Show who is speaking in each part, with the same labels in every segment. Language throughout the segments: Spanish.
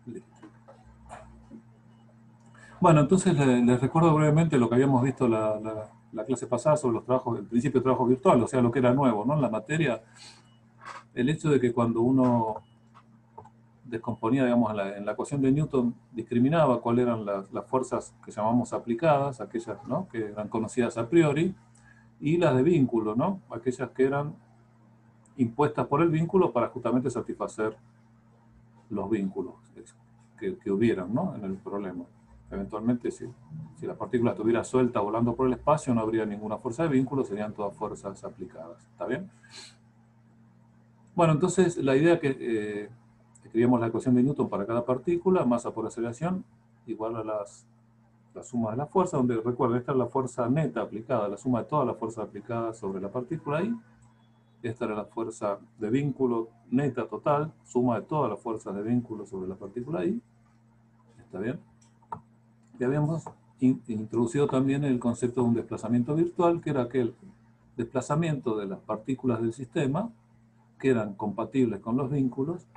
Speaker 1: Listo. Bueno, entonces les recuerdo brevemente lo que habíamos visto la clase pasada sobre los trabajos, el principio de trabajo virtual, o sea, lo que era nuevo, ¿no? En la materia, el hecho de que cuando uno descomponía, digamos, en la ecuación de Newton, discriminaba cuáles eran las fuerzas que llamamos aplicadas, aquellas, ¿no?, que eran conocidas a priori, y las de vínculo, ¿no?, aquellas que eran impuestas por el vínculo para justamente satisfacer los vínculos que hubieran, ¿no?, en el problema. Eventualmente, si la partícula estuviera suelta volando por el espacio, no habría ninguna fuerza de vínculo, serían todas fuerzas aplicadas. ¿Está bien? Bueno, entonces la idea que escribimos la ecuación de Newton para cada partícula, masa por aceleración, igual a la suma de las fuerzas, donde recuerden, esta es la fuerza neta aplicada, la suma de todas las fuerzas aplicadas sobre la partícula I. Esta era la fuerza de vínculo neta total, suma de todas las fuerzas de vínculo sobre la partícula I. ¿Está bien? Y habíamos introducido también el concepto de un desplazamiento virtual, que era aquel desplazamiento de las partículas del sistema que eran compatibles con los vínculos,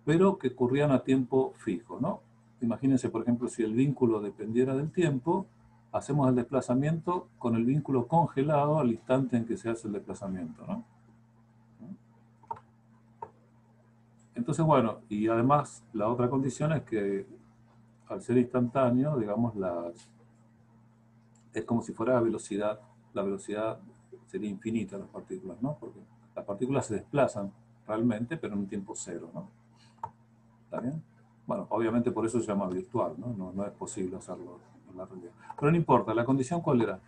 Speaker 1: pero que ocurrían a tiempo fijo, ¿no? Imagínense, por ejemplo, si el vínculo dependiera del tiempo, hacemos el desplazamiento con el vínculo congelado al instante en que se hace el desplazamiento, ¿no? Entonces, bueno, y además la otra condición es que al ser instantáneo, digamos, es como si fuera la velocidad sería infinita en las partículas, ¿no? Porque las partículas se desplazan realmente, pero en un tiempo cero, ¿no? ¿Está bien? Bueno, obviamente por eso se llama virtual, ¿no? No es posible hacerlo en la realidad. Pero no importa, la condición ¿cuál era?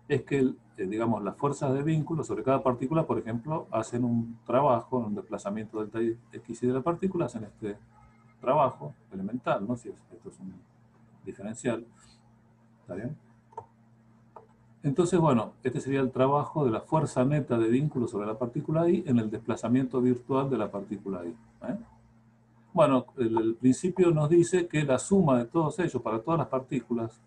Speaker 1: Es que, digamos, las fuerzas de vínculo sobre cada partícula, por ejemplo, hacen un trabajo, un desplazamiento delta x y de la partícula, hacen este trabajo elemental, ¿no? Si esto es un diferencial, ¿está bien? Entonces, bueno, este sería el trabajo de la fuerza neta de vínculo sobre la partícula I en el desplazamiento virtual de la partícula I. ¿Eh? Bueno, el principio nos dice que la suma de todos ellos para todas las partículas,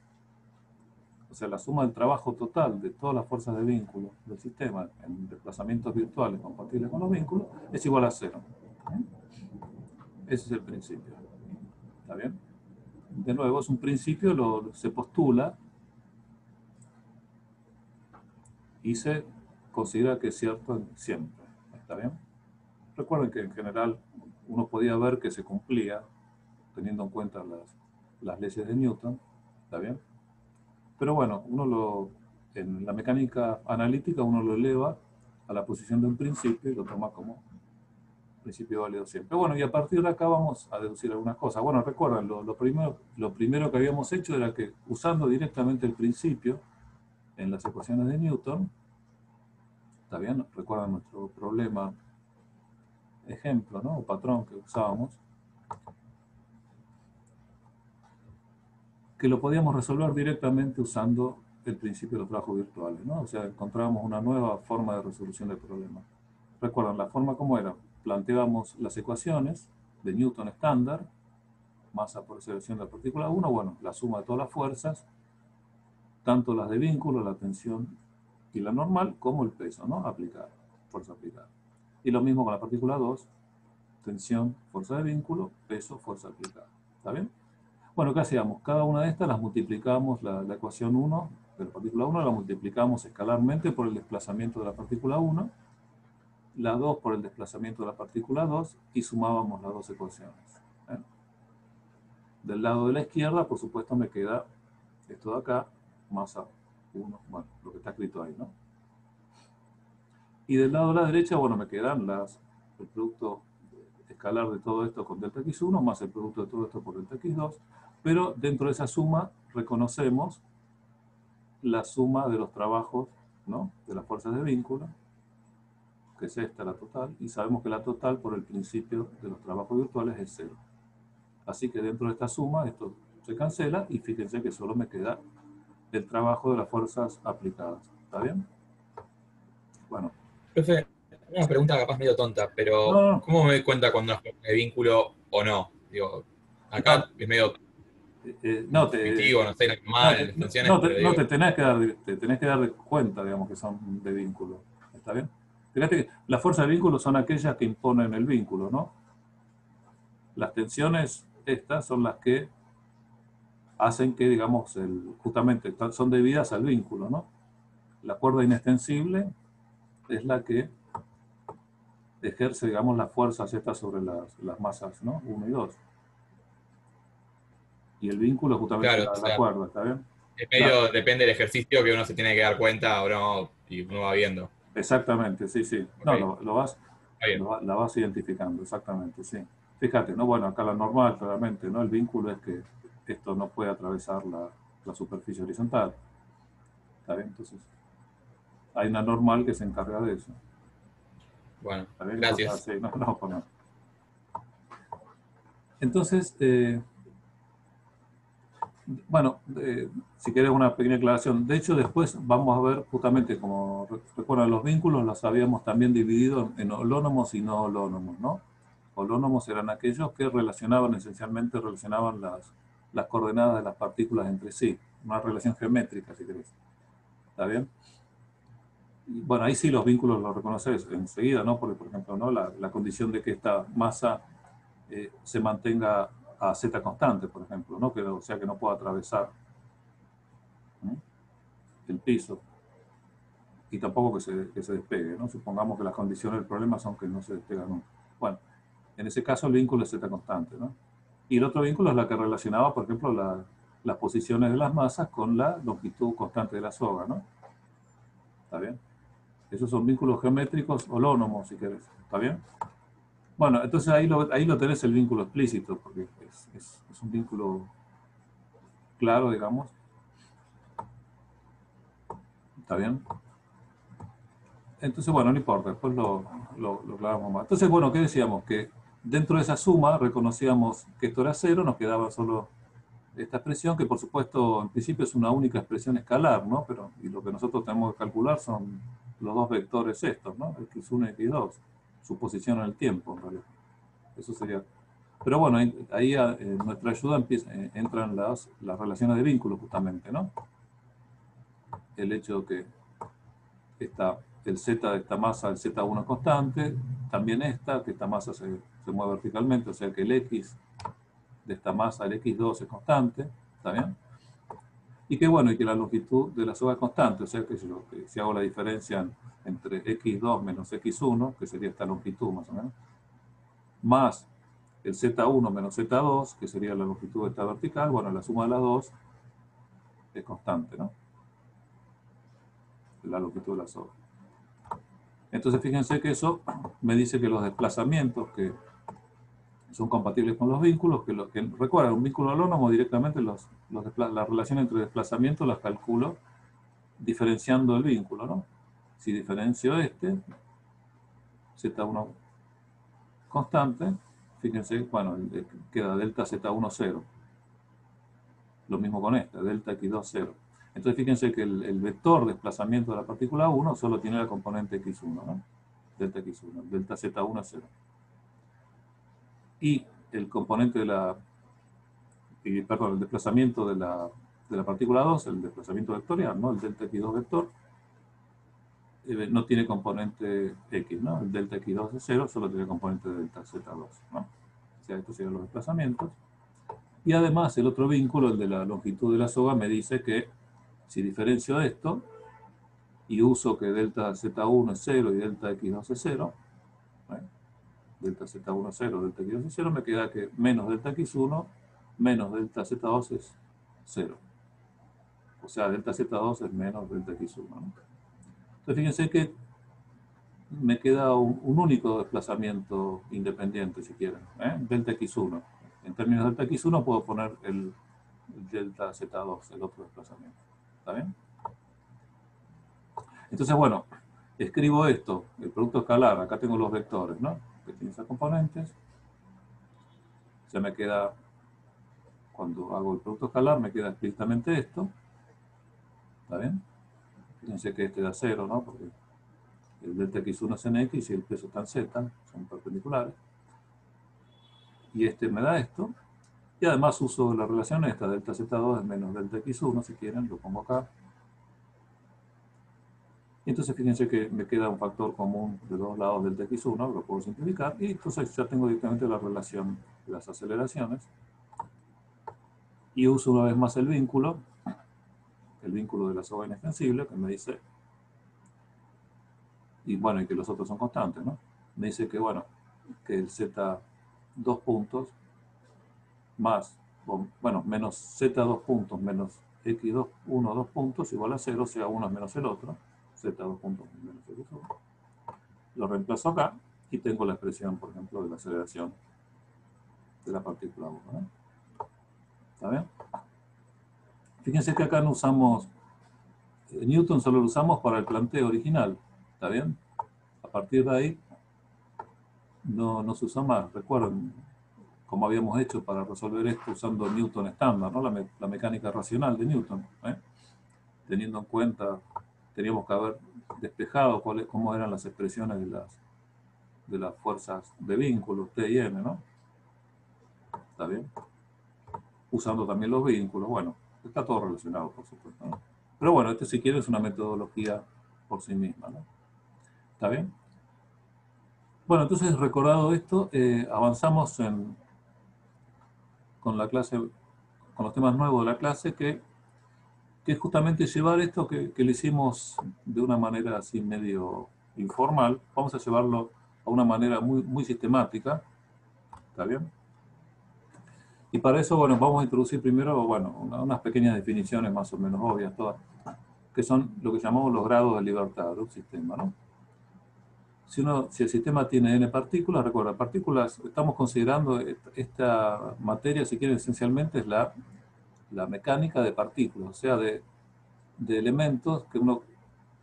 Speaker 1: o sea, la suma del trabajo total de todas las fuerzas de vínculo del sistema en desplazamientos virtuales compatibles con los vínculos, es igual a cero. Ese es el principio. ¿Está bien? De nuevo, es un principio, se postula y se considera que es cierto siempre. ¿Está bien? Recuerden que en general uno podía ver que se cumplía teniendo en cuenta las leyes de Newton. ¿Está bien? Pero bueno, en la mecánica analítica uno lo eleva a la posición de un principio y lo toma como principio válido siempre. Bueno, y a partir de acá vamos a deducir algunas cosas. Bueno, recuerden, lo primero que habíamos hecho era que usando directamente el principio en las ecuaciones de Newton, ¿está bien? Recuerdan nuestro problema ejemplo, ¿no? O patrón que usábamos, que lo podíamos resolver directamente usando el principio de los trabajos virtuales, ¿no? O sea, encontrábamos una nueva forma de resolución del problema. Recuerdan, la forma como era, planteábamos las ecuaciones de Newton estándar, masa por aceleración de la partícula 1, bueno, la suma de todas las fuerzas, tanto las de vínculo, la tensión y la normal, como el peso, ¿no? Aplicado, fuerza aplicada. Y lo mismo con la partícula 2, tensión, fuerza de vínculo, peso, fuerza aplicada. ¿Está bien? Bueno, ¿qué hacíamos? Cada una de estas las multiplicamos, la ecuación 1 de la partícula 1 la multiplicamos escalarmente por el desplazamiento de la partícula 1, la 2 por el desplazamiento de la partícula 2 y sumábamos las dos ecuaciones. ¿Eh? Del lado de la izquierda, por supuesto, me queda esto de acá, masa 1, bueno, lo que está escrito ahí, ¿no? Y del lado de la derecha, bueno, me quedan el producto escalar de todo esto con delta x1 más el producto de todo esto por delta x2, pero dentro de esa suma reconocemos la suma de los trabajos, ¿no?, de las fuerzas de vínculo, que es esta la total, y sabemos que la total por el principio de los trabajos virtuales es 0. Así que dentro de esta suma esto se cancela y fíjense que solo me queda el trabajo de las fuerzas aplicadas. ¿Está bien? Bueno.
Speaker 2: Profe, una pregunta capaz medio tonta, pero
Speaker 1: No,
Speaker 2: ¿cómo me doy cuenta cuando es de vínculo o no? Digo, acá es medio
Speaker 1: no,
Speaker 2: intuitivo, no sé, normal, las funciones, pero
Speaker 1: no
Speaker 2: digo,
Speaker 1: te tenés que dar cuenta, digamos, que son de vínculo. ¿Está bien? Fíjate que las fuerzas de vínculo son aquellas que imponen el vínculo, ¿no? Las tensiones estas son las que hacen que, digamos, justamente son debidas al vínculo, ¿no? La cuerda inextensible es la que ejerce, digamos, la fuerza Z sobre las masas, ¿no? 1 y 2. Y el vínculo es justamente
Speaker 2: Claro, o
Speaker 1: la
Speaker 2: sea,
Speaker 1: cuerda, ¿está bien?
Speaker 2: es
Speaker 1: La,
Speaker 2: medio, depende del ejercicio que uno se tiene que dar cuenta o no, y uno va viendo.
Speaker 1: exactamente, sí, sí.
Speaker 2: Ok,
Speaker 1: No,
Speaker 2: está bien.
Speaker 1: la vas identificando, exactamente, sí. Fíjate, ¿no? Bueno, acá la normal, claramente, ¿no? El vínculo es que esto no puede atravesar la superficie horizontal, ¿está bien? Entonces, hay una normal que se encarga de eso,
Speaker 2: Bueno,
Speaker 1: ¿está bien? Y cosas
Speaker 2: gracias.
Speaker 1: así, no, no, pues no. Entonces, bueno, si querés una pequeña aclaración. De hecho, después vamos a ver justamente, como recuerdan, los vínculos los habíamos también dividido en holónomos y no holónomos, ¿no? Holónomos eran aquellos que esencialmente relacionaban las coordenadas de las partículas entre sí. Una relación geométrica, si querés. ¿Está bien? Y bueno, ahí sí los vínculos los reconoces enseguida, ¿no? Porque, por ejemplo, ¿no? La condición de que esta masa se mantenga a z constante, por ejemplo, ¿no? O sea, que no pueda atravesar, ¿no? El piso, y tampoco que se despegue, ¿no? Supongamos que las condiciones del problema son que no se despega nunca. Bueno, en ese caso el vínculo es z constante, ¿no? Y el otro vínculo es la que relacionaba, por ejemplo, las posiciones de las masas con la longitud constante de la soga, ¿no? ¿Está bien? Esos son vínculos geométricos holónomos, si querés. ¿Está bien? Bueno, entonces ahí lo tenés el vínculo explícito, porque es un vínculo claro, digamos. ¿Está bien? Entonces, bueno, no importa, después lo aclaramos más. Entonces, bueno, ¿qué decíamos? Que dentro de esa suma reconocíamos que esto era cero, nos quedaba solo esta expresión, que por supuesto en principio es una única expresión escalar, ¿no? Pero, y lo que nosotros tenemos que calcular son los dos vectores estos, ¿no? X1 y X2, su posición en el tiempo, en realidad. Eso sería. Pero bueno, ahí en nuestra ayuda entran las relaciones de vínculo, justamente, ¿no? El hecho de que el z de esta masa, el z1 es constante, también que esta masa se mueve verticalmente, o sea que el x de esta masa, el x2 es constante, ¿está bien? Y que bueno, y que la longitud de la soga es constante, o sea que si hago la diferencia entre x2 menos x1, que sería esta longitud más o menos, más el z1 menos z2, que sería la longitud de esta vertical, bueno, la suma de las dos es constante, ¿no? La longitud de la soga. Entonces fíjense que eso me dice que los desplazamientos que son compatibles con los vínculos, que recuerda, un vínculo holónomo directamente la relación entre desplazamientos las calculo diferenciando el vínculo, ¿no? Si diferencio Z1 constante, fíjense, bueno, queda delta Z1 0. Lo mismo con esta, delta X2 0. Entonces fíjense que el vector desplazamiento de la partícula 1 solo tiene la componente X1, ¿no? Delta X1, delta Z1 0. Y el componente perdón, el desplazamiento de la partícula 2, el desplazamiento vectorial, ¿no? El delta X2 vector, no tiene componente X, ¿no? El delta X2 de 0 solo tiene componente de delta Z2, ¿no? O sea, estos serían los desplazamientos. Y además el otro vínculo, el de la longitud de la soga, me dice que si diferencio esto y uso que delta Z1 es 0 y delta X2 es 0, ¿eh? Delta Z1 es 0, delta X2 es 0, me queda que menos delta X1 menos delta Z2 es 0. O sea, delta Z2 es menos delta X1, ¿no? Entonces fíjense que me queda un único desplazamiento independiente, si quieren, ¿eh? Delta X1. En términos de delta X1 puedo poner el delta Z2, el otro desplazamiento. ¿Está bien? Entonces, bueno, escribo esto, el producto escalar, acá tengo los vectores, ¿no? Que tienen esas componentes. Se me queda, cuando hago el producto escalar, me queda explícitamente esto. ¿Está bien? Fíjense que este da 0, ¿no? Porque el delta X1 es en X y el peso está en Z, son perpendiculares. Y este me da esto. Y además uso la relación esta, delta Z2 es menos delta X1, si quieren, lo pongo acá. Y entonces fíjense que me queda un factor común de dos lados delta X1, lo puedo simplificar, y entonces ya tengo directamente la relación de las aceleraciones. Y uso una vez más el vínculo de la soga inextensible, que me dice, y bueno, y que los otros son constantes, ¿no? Me dice que, bueno, que el z 2 puntos más, bueno, menos z 2 puntos menos x 2, 1, 2 puntos igual a 0, o sea, uno es menos el otro, z 2 puntos menos x1. Lo reemplazo acá y tengo la expresión, por ejemplo, de la aceleración de la partícula 1, ¿no? ¿Está bien? Fíjense que acá no usamos, Newton solo lo usamos para el planteo original, ¿está bien? A partir de ahí no se usa más. Recuerden, como habíamos hecho para resolver esto usando Newton estándar, ¿no? La mecánica racional de Newton, ¿eh? Teniendo en cuenta, teníamos que haber despejado cómo eran las expresiones de las fuerzas de vínculo, T y N, ¿no? ¿Está bien? Usando también los vínculos, bueno, está todo relacionado, por supuesto, ¿no? Pero bueno, este si quiere es una metodología por sí misma, ¿no? ¿Está bien? Bueno, entonces recordado esto, avanzamos con la clase, con los temas nuevos de la clase, que es justamente llevar esto que lo hicimos de una manera así medio informal, vamos a llevarlo a una manera muy sistemática, ¿está bien? Y para eso, bueno, vamos a introducir primero, bueno, unas pequeñas definiciones más o menos obvias, todas, que son lo que llamamos los grados de libertad de un sistema, ¿no? Si el sistema tiene n partículas, recuerda, partículas, estamos considerando esta materia, si quieren, esencialmente es la mecánica de partículas, o sea, de elementos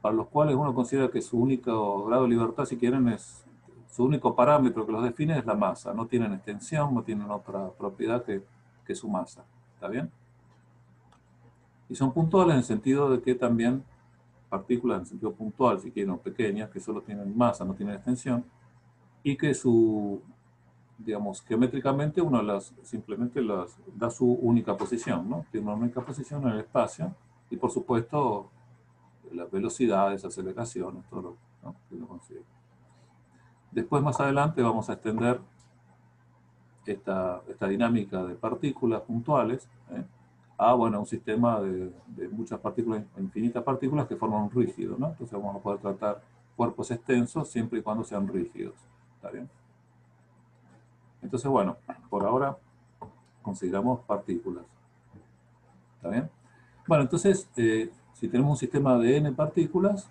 Speaker 1: para los cuales uno considera que su único grado de libertad, si quieren, es su único parámetro que los define es la masa. No tienen extensión, no tienen otra propiedad que su masa. ¿Está bien? Y son puntuales en el sentido de que también partículas en sentido puntual, si quieren, o pequeñas, que solo tienen masa, no tienen extensión, y que digamos, geométricamente uno simplemente da su única posición, ¿no? Tiene una única posición en el espacio, y por supuesto las velocidades, aceleraciones, todo lo, ¿no?, que uno consigue. Después, más adelante, vamos a extender esta dinámica de partículas puntuales, a, bueno, un sistema de muchas partículas, infinitas partículas que forman un rígido, ¿no? Entonces vamos a poder tratar cuerpos extensos siempre y cuando sean rígidos. ¿Está bien? Entonces, bueno, por ahora consideramos partículas. ¿Está bien? Bueno, entonces, si tenemos un sistema de n partículas,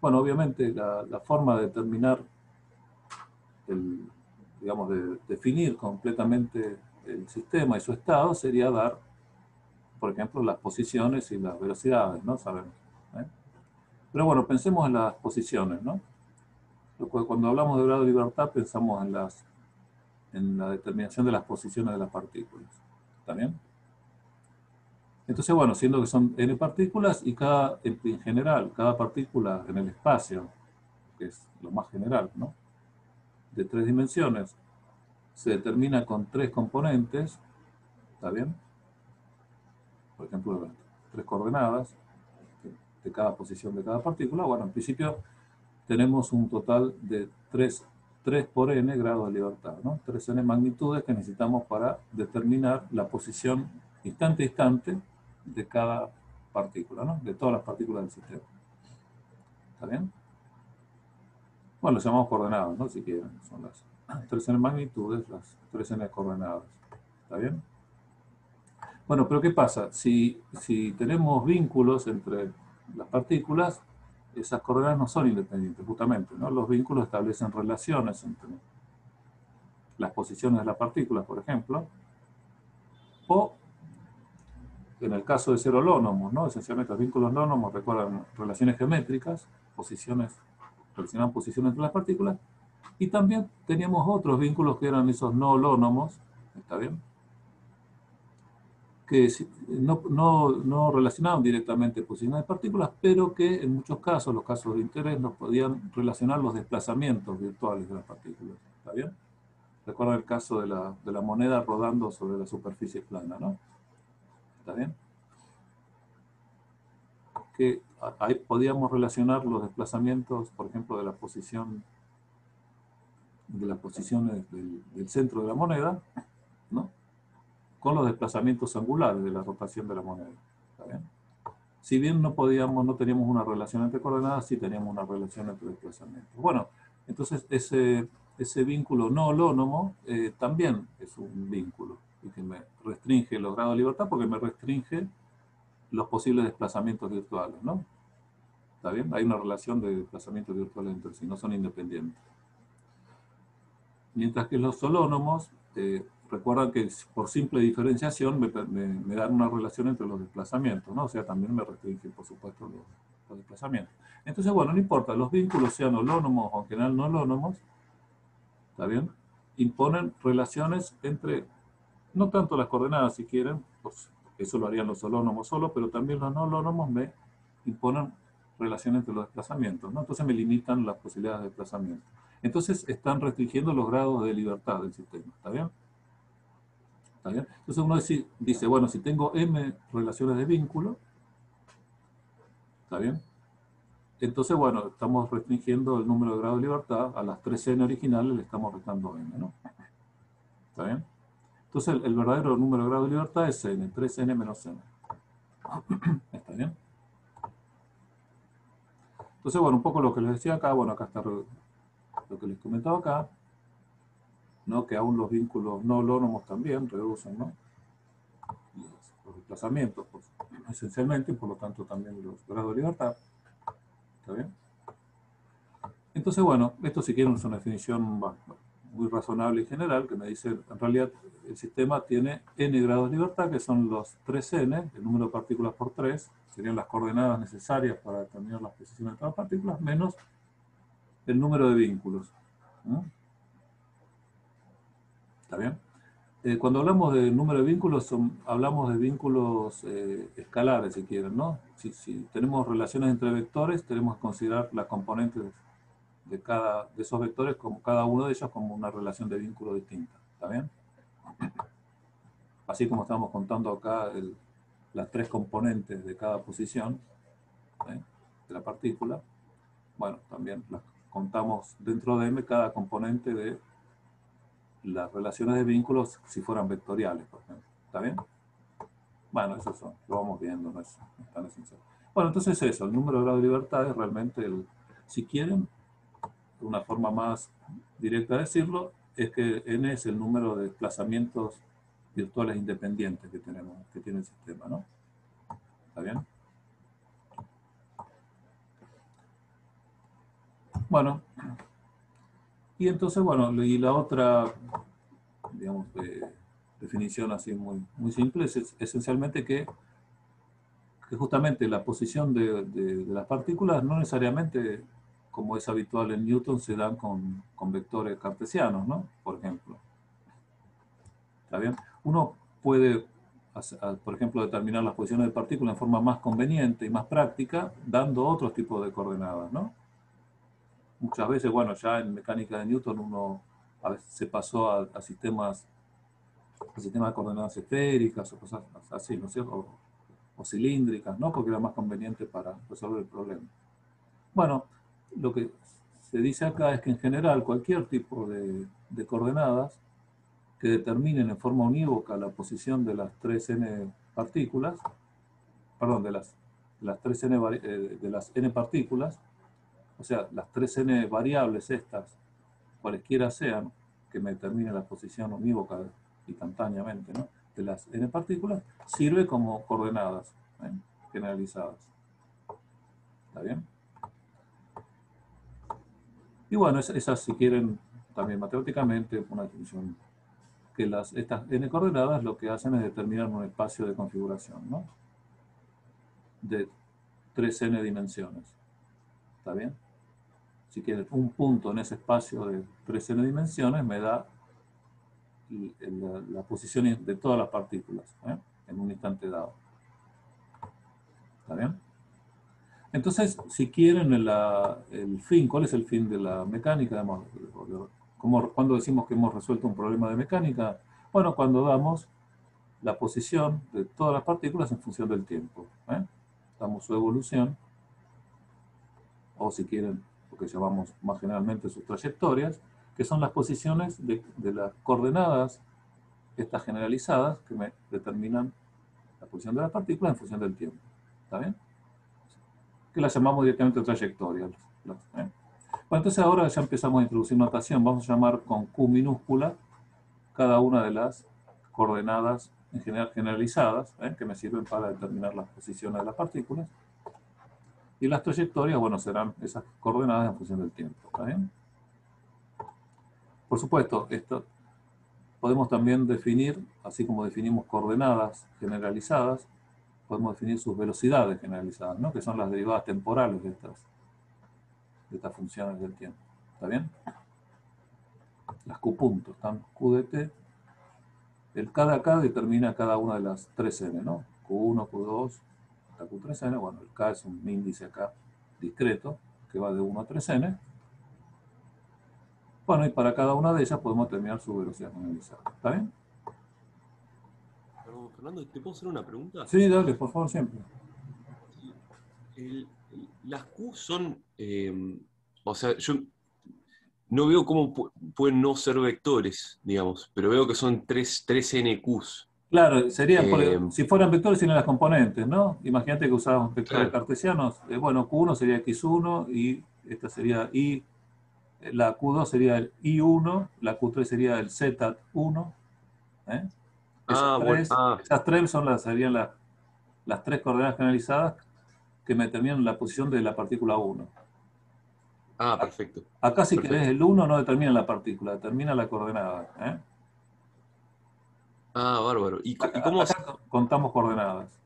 Speaker 1: bueno, obviamente la forma de determinar, digamos, de definir completamente el sistema y su estado sería dar, por ejemplo, las posiciones y las velocidades, ¿no? Sabemos, ¿eh? Pero bueno, pensemos en las posiciones, ¿no? Cuando hablamos de grado de libertad pensamos en la determinación de las posiciones de las partículas. ¿Está bien? Entonces, bueno, siendo que son n partículas y en general, cada partícula en el espacio, que es lo más general, ¿no?, de 3 dimensiones, se determina con 3 componentes, ¿está bien? Por ejemplo, 3 coordenadas de cada posición de cada partícula. Bueno, en principio tenemos un total de 3 por n grados de libertad, ¿no? 3n magnitudes que necesitamos para determinar la posición instante a instante de cada partícula, ¿no? De todas las partículas del sistema. ¿Está bien? Bueno, lo llamamos coordenadas, ¿no? Si quieren, son las 3n magnitudes, las 3n coordenadas. ¿Está bien? Bueno, pero ¿qué pasa? Si tenemos vínculos entre las partículas, esas coordenadas no son independientes, justamente, ¿no? Los vínculos establecen relaciones entre las posiciones de las partículas, por ejemplo, o en el caso de ser holónomos, ¿no? Esencialmente los vínculos holónomos recuerdan relaciones geométricas, relacionan posiciones entre las partículas, y también teníamos otros vínculos que eran esos no holónomos, ¿está bien?, que no relacionaban directamente posiciones de partículas, pero que en muchos casos, los casos de interés, nos podían relacionar los desplazamientos virtuales de las partículas. ¿Está bien? Recuerda el caso de la moneda rodando sobre la superficie plana, ¿no? ¿Está bien? Que ahí podíamos relacionar los desplazamientos, por ejemplo, de las posiciones del centro de la moneda, ¿no?, con los desplazamientos angulares de la rotación de la moneda. ¿Está bien? Si bien no teníamos una relación entre coordenadas, sí teníamos una relación entre desplazamientos. Bueno, entonces ese vínculo no holónomo también es un vínculo y que me restringe los grados de libertad porque me restringe los posibles desplazamientos virtuales, ¿no? ¿Está bien? Hay una relación de desplazamientos virtuales entre sí, no son independientes. Mientras que los holónomos, recuerdan que por simple diferenciación me dan una relación entre los desplazamientos, ¿no? O sea, también me restringen, por supuesto, los desplazamientos. Entonces, bueno, no importa, los vínculos sean holónomos o en general no holónomos, ¿está bien? Imponen relaciones entre, no tanto las coordenadas si quieren, pues, eso lo harían los holónomos solo, pero también los no holónomos me imponen relaciones entre los desplazamientos, ¿no? Entonces me limitan las posibilidades de desplazamiento. Entonces están restringiendo los grados de libertad del sistema, ¿está bien? ¿Está bien? Entonces uno dice, bueno, si tengo m relaciones de vínculo, ¿está bien? Entonces, bueno, estamos restringiendo el número de grados de libertad, a las 3n originales le estamos restando n, ¿no? ¿Está bien? Entonces el verdadero número de grados de libertad es n, 3n menos n. ¿Está bien? Entonces, bueno, un poco lo que les decía acá, bueno, acá está lo que les comentaba acá, ¿no? Que aún los vínculos no holónomos también reducen, ¿no? Los desplazamientos, pues, esencialmente, y por lo tanto también los grados de libertad. ¿Está bien? Entonces, bueno, esto si quieren es una definición muy razonable y general, que me dice, en realidad, el sistema tiene n grados de libertad, que son los 3n, el número de partículas por 3, serían las coordenadas necesarias para determinar las posiciones de todas las partículas, menos el número de vínculos. ¿Mm? ¿Está bien? Cuando hablamos de número de vínculos, hablamos de vínculos escalares, si quieren, ¿no? Si tenemos relaciones entre vectores, tenemos que considerar las componentes de esos vectores, como cada uno de ellos, como una relación de vínculo distinta. ¿Está bien? Así como estamos contando acá las tres componentes de cada posición, ¿eh? De la partícula, bueno, también las contamos dentro de M cada componente de las relaciones de vínculos si fueran vectoriales, por ejemplo. ¿Está bien? Bueno, eso lo vamos viendo, no es tan esencial. Bueno, entonces eso, el número de grados de libertad es realmente, si quieren, una forma más directa de decirlo, es que n es el número de desplazamientos virtuales independientes que tiene el sistema, ¿no? ¿Está bien? Bueno, y entonces, bueno, y la otra, digamos, definición así muy, muy simple es esencialmente que justamente la posición de las partículas no necesariamente, como es habitual en Newton, se dan con vectores cartesianos, ¿no? Por ejemplo. ¿Está bien? Uno puede, por ejemplo, determinar las posiciones de partículas en forma más conveniente y más práctica, dando otros tipos de coordenadas, ¿no? Muchas veces, bueno, ya en mecánica de Newton uno a veces se pasó a sistemas de coordenadas esféricas o cosas así, ¿no es cierto? O cilíndricas, ¿no? Porque era más conveniente para resolver el problema. Bueno, lo que se dice acá es que en general cualquier tipo de coordenadas que determinen en forma unívoca la posición de las 3n partículas, perdón, de las 3n, de las n partículas, o sea, las 3n variables estas, cualesquiera sean, que me determinen la posición unívoca instantáneamente, ¿no? De las n partículas, sirve como coordenadas, ¿eh? Generalizadas. ¿Está bien? Y bueno, esas si quieren también matemáticamente, una definición que estas n coordenadas lo que hacen es determinar un espacio de configuración, ¿no? De 3n dimensiones. ¿Está bien? Si quieren, un punto en ese espacio de 3n dimensiones me da la posición de todas las partículas, ¿eh? En un instante dado. ¿Está bien? Entonces, si quieren el fin, ¿cuál es el fin de la mecánica? Cuando decimos que hemos resuelto un problema de mecánica, bueno, cuando damos la posición de todas las partículas en función del tiempo, ¿eh? Damos su evolución, o si quieren, lo que llamamos más generalmente sus trayectorias, que son las posiciones de las coordenadas estas generalizadas que me determinan la posición de las partículas en función del tiempo. ¿Está bien? Que las llamamos directamente trayectorias. Bueno, entonces ahora ya empezamos a introducir notación. Vamos a llamar con Q minúscula cada una de las coordenadas en general generalizadas, que me sirven para determinar las posiciones de las partículas. Y las trayectorias, bueno, serán esas coordenadas en función del tiempo. ¿Está bien? Por supuesto, esto podemos también definir, así como definimos coordenadas generalizadas, podemos definir sus velocidades generalizadas, ¿no? Que son las derivadas temporales de estas funciones del tiempo. ¿Está bien? Las Q puntos, están Q de t. El K de acá determina cada una de las 3n, ¿no? Q1, Q2, hasta Q3n. Bueno, el K es un índice acá discreto que va de 1 a 3n. Bueno, y para cada una de ellas podemos determinar su velocidad generalizada. ¿Está bien?
Speaker 3: Perdón, Fernando, ¿te puedo hacer una pregunta?
Speaker 1: Sí, dale, por favor, siempre.
Speaker 3: Las Q son, o sea, yo no veo cómo pueden no ser vectores, digamos, pero veo que son 3 NQs.
Speaker 1: Claro, serían,
Speaker 3: Eh,
Speaker 1: si fueran vectores, serían las componentes, ¿no? Imagínate que usamos vectores
Speaker 3: claro.
Speaker 1: cartesianos. Bueno, Q1 sería X1 y esta sería Y. La Q2 sería el I1, la Q3 sería el Z1.
Speaker 3: Bueno,
Speaker 1: Esas tres serían las tres coordenadas generalizadas que me determinan la posición de la partícula 1.
Speaker 3: Perfecto.
Speaker 1: Acá si querés
Speaker 3: Perfecto.
Speaker 1: el 1 no determina la partícula, determina la coordenada.
Speaker 3: Bárbaro.
Speaker 1: Acá contamos coordenadas.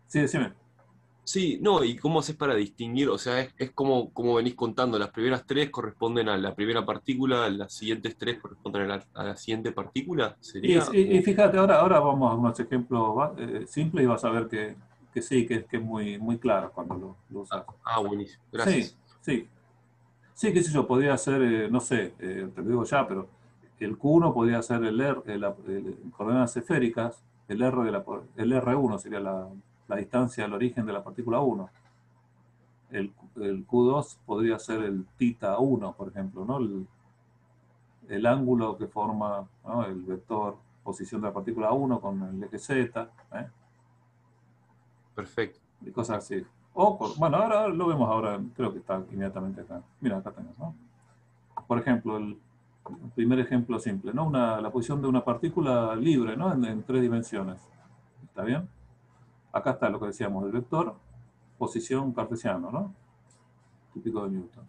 Speaker 1: Sí, decime.
Speaker 3: Sí, no, ¿y cómo haces para distinguir? O sea, es como venís contando, las primeras 3 corresponden a la primera partícula, las siguientes 3 corresponden a la siguiente partícula, ¿sería?
Speaker 1: Y fíjate, ahora vamos a unos ejemplos simples y vas a ver que sí, que es muy, muy claro cuando lo usas.
Speaker 3: Buenísimo,
Speaker 1: Sí,
Speaker 3: gracias.
Speaker 1: sí. Sí, qué sé yo, podría ser, no sé, te lo digo ya, pero el Q1 podría ser el R, coordenadas esféricas, el R1 sería la distancia al origen de la partícula 1. El Q2 podría ser el θ 1, por ejemplo, ¿no? El ángulo que forma, ¿no? El vector posición de la partícula 1 con el eje Z,
Speaker 3: Perfecto.
Speaker 1: y cosas así. Bueno, ahora lo vemos ahora, creo que está inmediatamente acá. Mira, acá tenemos, ¿no? Por ejemplo, el primer ejemplo simple, ¿no? La posición de una partícula libre, ¿no? En 3 dimensiones. ¿Está bien? Acá está lo que decíamos, el vector, posición cartesiano, ¿no? Típico de Newton.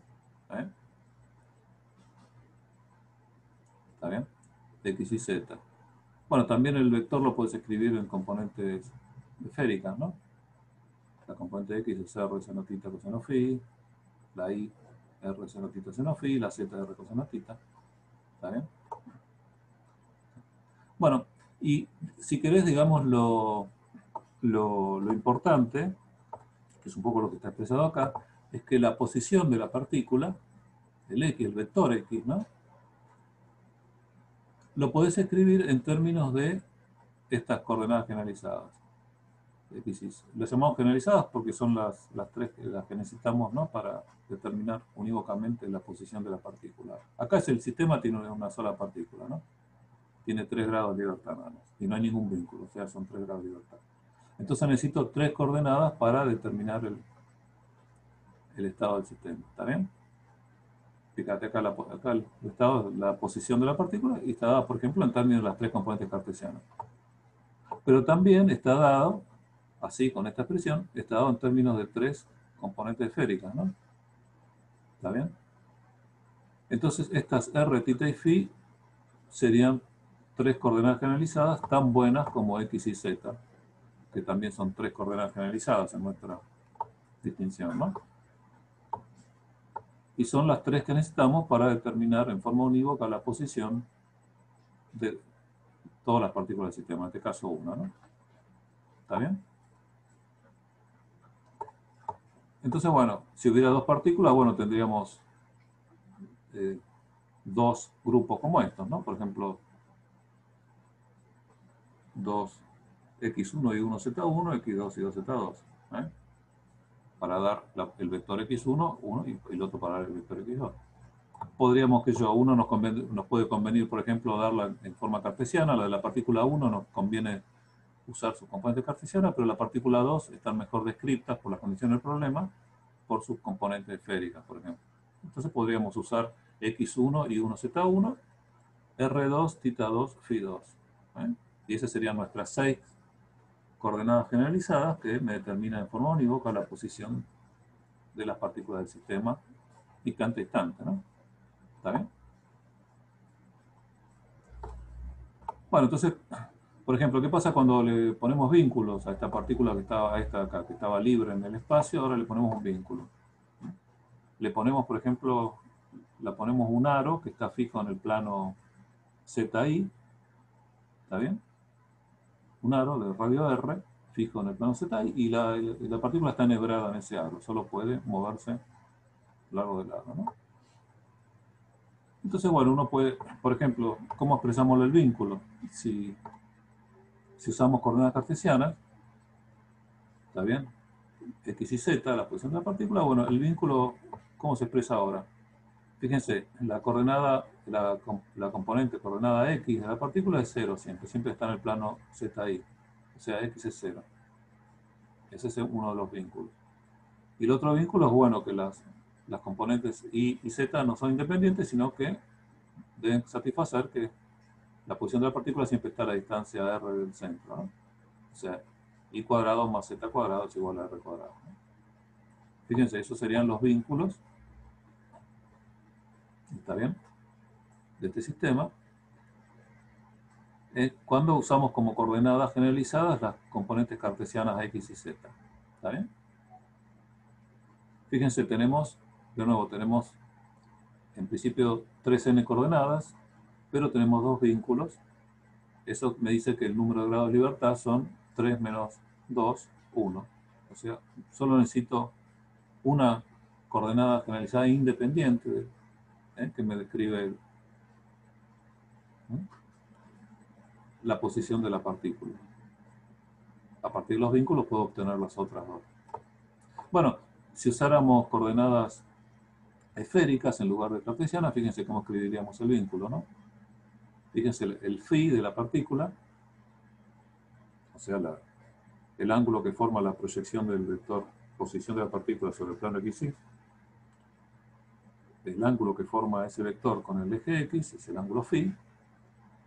Speaker 1: ¿Está bien? X y Z. Bueno, también el vector lo puedes escribir en componentes esféricas, ¿no? La componente X es R seno θ coseno phi, la Y R seno θ seno phi, la Z R coseno θ. ¿Está bien? Bueno, y si querés, digamos, lo importante, que es un poco lo que está expresado acá, es que la posición de la partícula, el X, el vector X, ¿no? Lo podés escribir en términos de estas coordenadas generalizadas. Las llamamos generalizadas porque son las tres las que necesitamos, ¿no? Para determinar unívocamente la posición de la partícula. Acá el sistema tiene una sola partícula, ¿no? Tiene 3 grados de libertad nada más, y no hay ningún vínculo, o sea, son 3 grados de libertad. Entonces necesito 3 coordenadas para determinar el estado del sistema. ¿Está bien? Fíjate acá, acá el estado, la posición de la partícula, y está dada, por ejemplo, en términos de las 3 componentes cartesianas. Pero también está dado, así con esta expresión, está dado en términos de 3 componentes esféricas, ¿no? ¿Está bien? Entonces estas R, θ y φ serían 3 coordenadas generalizadas tan buenas como X y Z, que también son 3 coordenadas generalizadas en nuestra distinción, ¿no? Y son las 3 que necesitamos para determinar en forma unívoca la posición de todas las partículas del sistema, en este caso una, ¿no? ¿Está bien? Entonces, bueno, si hubiera 2 partículas, bueno, tendríamos 2 grupos como estos, ¿no? Por ejemplo, 2 X1 y 1 Z1, X2 y 2 Z2, para dar el vector X1, uno, y el otro para dar el vector X2. podríamos que uno nos puede convenir, por ejemplo, darla en forma cartesiana, la de la partícula 1 nos conviene usar sus componentes cartesianas, pero la partícula 2 están mejor descritas por las condiciones del problema, por sus componentes esféricas, por ejemplo. Entonces podríamos usar x1 y 1z1, r2, θ2, φ2. ¿eh? Y esas serían nuestras 6 coordenadas generalizadas que me determinan en forma unívoca la posición de las partículas del sistema instante a instante, ¿no? ¿Está bien? Bueno, entonces, por ejemplo, ¿qué pasa cuando le ponemos vínculos a esta partícula que estaba, a esta acá, que estaba libre en el espacio? Ahora le ponemos un vínculo. Le ponemos, por ejemplo, le ponemos un aro que está fijo en el plano ZI, ¿está bien? Un aro de radio R fijo en el plano ZI y la partícula está enhebrada en ese aro, solo puede moverse a lo largo del aro, ¿no? Entonces, bueno, uno puede, por ejemplo, ¿cómo expresamos el vínculo? Si usamos coordenadas cartesianas, ¿está bien? X y Z, la posición de la partícula, bueno, el vínculo, ¿cómo se expresa ahora? Fíjense, la coordenada, la componente coordenada X de la partícula es 0 siempre, siempre está en el plano ZI, o sea, X es 0. Ese es uno de los vínculos. Y el otro vínculo es, bueno, que las componentes Y y Z no son independientes, sino que deben satisfacer que la posición de la partícula siempre está a la distancia R del centro, ¿no? O sea, Y cuadrado más Z cuadrado es igual a R cuadrado, ¿no? Fíjense, esos serían los vínculos, ¿está bien?, de este sistema. Cuando usamos como coordenadas generalizadas las componentes cartesianas X y Z, ¿está bien? Fíjense, tenemos, de nuevo, tenemos en principio 3n coordenadas, pero tenemos dos vínculos. Eso me dice que el número de grados de libertad son 3 menos 2, 1. O sea, solo necesito una coordenada generalizada independiente que me describe la posición de la partícula. A partir de los vínculos puedo obtener las otras dos. Bueno, si usáramos coordenadas esféricas en lugar de cartesianas, fíjense cómo escribiríamos el vínculo, ¿no? Fíjense el phi de la partícula, o sea, el ángulo que forma la proyección del vector posición de la partícula sobre el plano XY. El ángulo que forma ese vector con el eje X es el ángulo phi.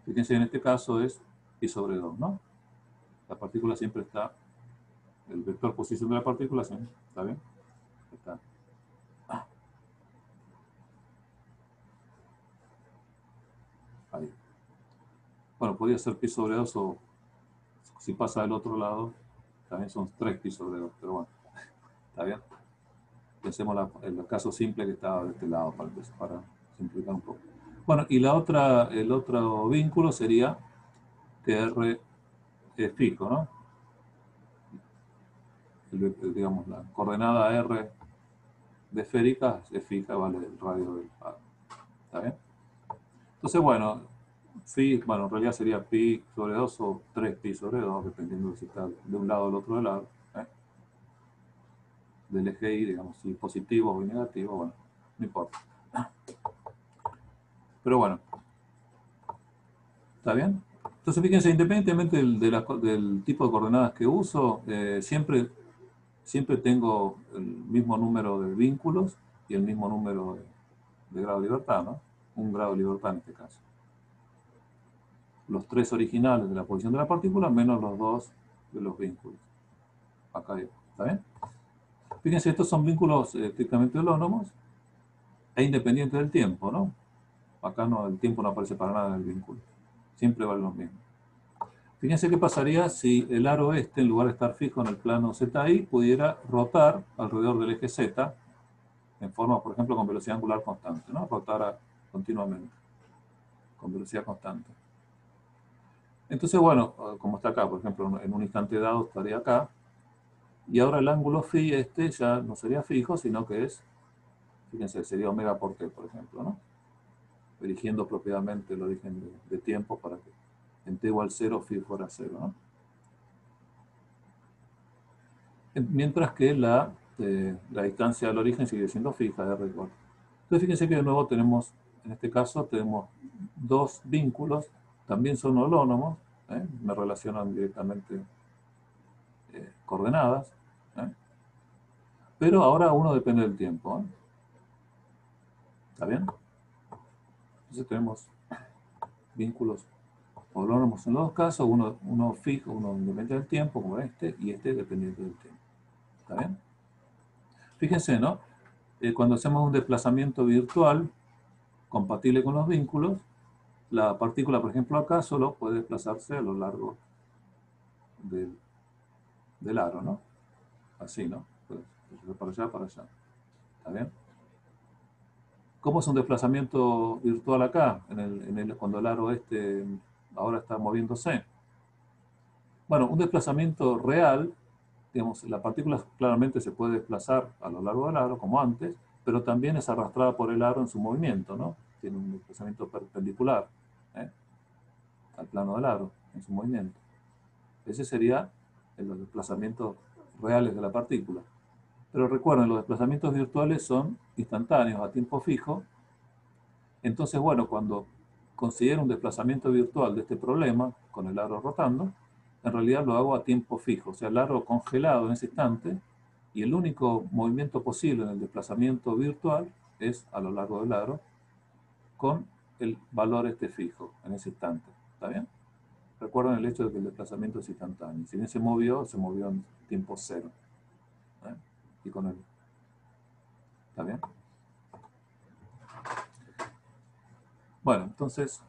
Speaker 1: Fíjense, en este caso es pi sobre 2, ¿no? La partícula siempre está, el vector posición de la partícula siempre, ¿está bien? Está. Ahí. Bueno, podría ser pi sobre 2 o si pasa del otro lado, también son 3 pi sobre 2, pero bueno, ¿está bien? Pensemos en el caso simple que estaba de este lado para simplificar un poco. Bueno, y el otro vínculo sería que R es fijo, ¿no? Digamos, la coordenada R de esférica es fija, vale el radio del aro. ¿Está bien? Entonces, bueno, phi, bueno, en realidad sería pi sobre 2 o 3 pi sobre 2, dependiendo de si está de un lado o del otro lado. Del eje Y, digamos, si positivo o negativo, bueno, no importa. Pero bueno, ¿está bien? Entonces, fíjense, independientemente del tipo de coordenadas que uso, siempre tengo el mismo número de vínculos y el mismo número de grado de libertad, ¿no? Un grado de libertad en este caso. Los 3 originales de la posición de la partícula menos los 2 de los vínculos. Acá, ¿está bien? Fíjense, estos son vínculos estrictamente holónomos e independientes del tiempo, ¿no? Acá no, el tiempo no aparece para nada en el vínculo. Siempre vale lo mismo. Fíjense qué pasaría si el aro este, en lugar de estar fijo en el plano ZI, pudiera rotar alrededor del eje Z en forma, por ejemplo, con velocidad angular constante, ¿no? Rotara continuamente, con velocidad constante. Entonces, bueno, como está acá, por ejemplo, en un instante dado estaría acá, y ahora el ángulo phi este ya no sería fijo, sino que es, fíjense, sería omega por t, por ejemplo, ¿no? Eligiendo propiamente el origen de tiempo para que en t igual 0, phi fuera 0, ¿no? Mientras que la distancia del origen sigue siendo fija, R igual Entonces fíjense que de nuevo tenemos, en este caso, tenemos dos vínculos, también son holónomos, me relacionan directamente coordenadas, ¿eh? Pero ahora uno depende del tiempo, ¿eh? ¿Está bien? Entonces tenemos vínculos holónomos en los dos casos, uno fijo, uno independiente del tiempo, como este, y este dependiente del tiempo. ¿Está bien? Fíjense, ¿no? Cuando hacemos un desplazamiento virtual compatible con los vínculos, la partícula, por ejemplo, acá solo puede desplazarse a lo largo del aro, ¿no? Así, ¿no? Pues, para allá, para allá. ¿Está bien? ¿Cómo es un desplazamiento virtual acá, cuando el aro este ahora está moviéndose? Bueno, un desplazamiento real, digamos, la partícula claramente se puede desplazar a lo largo del aro, como antes, pero también es arrastrada por el aro en su movimiento, ¿no? Tiene un desplazamiento perpendicular, ¿eh?, al plano del aro, en su movimiento. Ese sería los desplazamientos reales de la partícula. Pero recuerden, los desplazamientos virtuales son instantáneos, a tiempo fijo. Entonces, bueno, cuando considero un desplazamiento virtual de este problema, con el aro rotando, en realidad lo hago a tiempo fijo, o sea, el aro congelado en ese instante, y el único movimiento posible en el desplazamiento virtual es a lo largo del aro, con el valor este fijo en ese instante. ¿Está bien? Recuerden el hecho de que el desplazamiento es instantáneo. Si bien se movió en tiempo cero. ¿Eh? Y con él. ¿Está bien? Bueno, entonces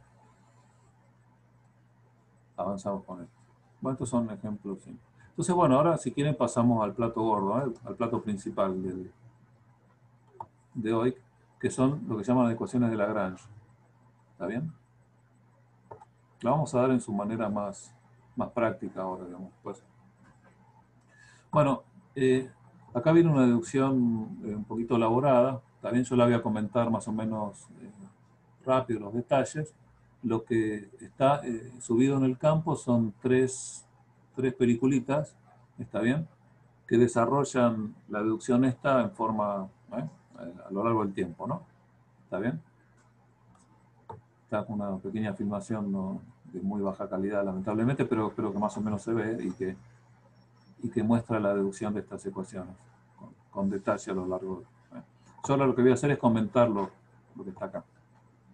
Speaker 1: avanzamos con esto. Bueno, estos son ejemplos simples. Entonces, bueno, ahora si quieren pasamos al plato gordo, ¿eh?, al plato principal de hoy, que son lo que se llaman las ecuaciones de Lagrange. ¿Está bien? La vamos a dar en su manera más práctica ahora, digamos. Pues. Bueno, acá viene una deducción un poquito elaborada. También yo la voy a comentar más o menos rápido los detalles. Lo que está subido en el campo son tres peliculitas, ¿está bien?, que desarrollan la deducción esta en forma, a lo largo del tiempo, ¿no? ¿Está bien? Está una pequeña filmación, ¿no?, de muy baja calidad, lamentablemente, pero espero que más o menos se ve y que muestra la deducción de estas ecuaciones con detalle a lo largo. Yo ahora lo que voy a hacer es comentar lo que está acá.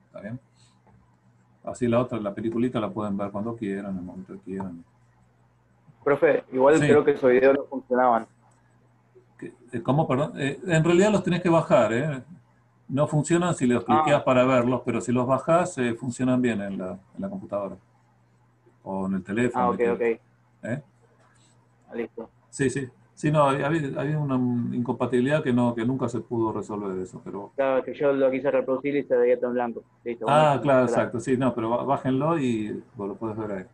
Speaker 1: ¿Está bien? Así la peliculita la pueden ver cuando quieran, en el momento que quieran.
Speaker 4: Profe, igual
Speaker 1: Sí.
Speaker 4: creo que esos videos no funcionaban.
Speaker 1: ¿Cómo, perdón? En realidad los tenés que bajar, ¿eh? No funcionan si los cliqueas para verlos, pero si los bajás, funcionan bien en la computadora. O en el teléfono.
Speaker 4: Ok.
Speaker 1: ¿Eh?
Speaker 4: Listo.
Speaker 1: Sí. Sí, no, había una incompatibilidad que nunca se pudo resolver eso, pero...
Speaker 4: Claro, que yo lo quise reproducir y se veía todo en blanco. Listo,
Speaker 1: Ah,
Speaker 4: buenísimo.
Speaker 1: claro,
Speaker 4: Gracias.
Speaker 1: exacto, sí, no, pero bájenlo y vos lo puedes ver ahí.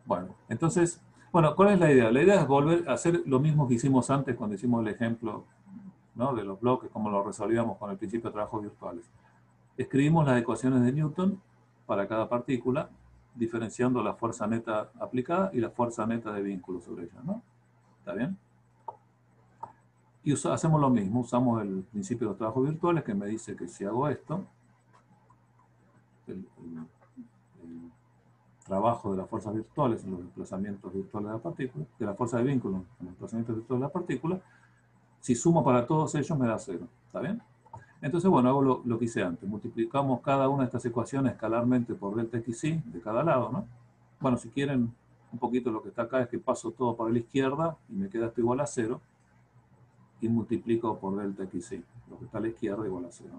Speaker 1: Bueno, entonces, bueno, ¿cuál es la idea? La idea es volver a hacer lo mismo que hicimos antes cuando hicimos el ejemplo, ¿no?, de los bloques, como lo resolvíamos con el principio de trabajos virtuales. Escribimos las ecuaciones de Newton para cada partícula, diferenciando la fuerza neta aplicada y la fuerza neta de vínculo sobre ella, ¿no? ¿Está bien? Y hacemos lo mismo, usamos el principio de los trabajos virtuales, que me dice que si hago esto, el trabajo de las fuerzas virtuales en los desplazamientos virtuales de la partícula, de la fuerza de vínculo en los desplazamientos virtuales de la partícula, si sumo para todos ellos me da 0. ¿Está bien? Entonces, bueno, hago lo que hice antes. Multiplicamos cada una de estas ecuaciones escalarmente por delta xi de cada lado, ¿no? Bueno, si quieren, un poquito lo que está acá es que paso todo para la izquierda y me queda esto igual a 0 y multiplico por delta xi. Lo que está a la izquierda igual a 0.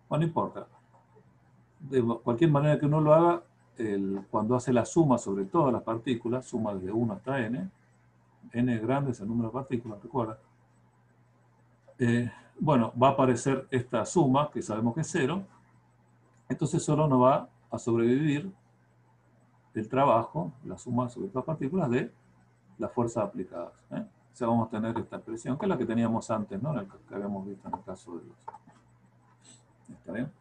Speaker 1: Bueno, no importa. De cualquier manera que uno lo haga, cuando hace la suma sobre todas las partículas, suma desde 1 hasta n grande es el número de partículas, recuerda. Bueno, va a aparecer esta suma, que sabemos que es 0, entonces solo nos va a sobrevivir el trabajo, la suma sobre todas las partículas de las fuerzas aplicadas. O sea, vamos a tener esta expresión, que es la que teníamos antes, ¿no?, que habíamos visto en el caso de los... ¿Está bien?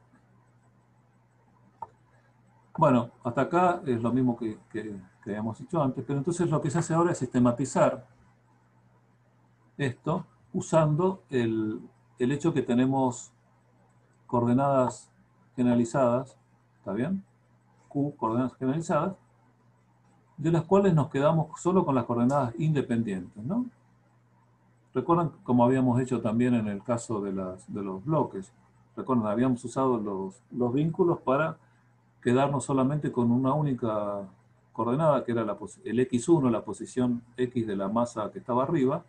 Speaker 1: Bueno, hasta acá es lo mismo que habíamos dicho antes, pero entonces lo que se hace ahora es sistematizar esto usando el hecho que tenemos coordenadas generalizadas, ¿está bien? Q, coordenadas generalizadas, de las cuales nos quedamos solo con las coordenadas independientes, ¿no? Recuerdan como habíamos hecho también en el caso de los bloques. Recuerdan, habíamos usado los vínculos para quedarnos solamente con una única coordenada, que era el x1, la posición x de la masa que estaba arriba,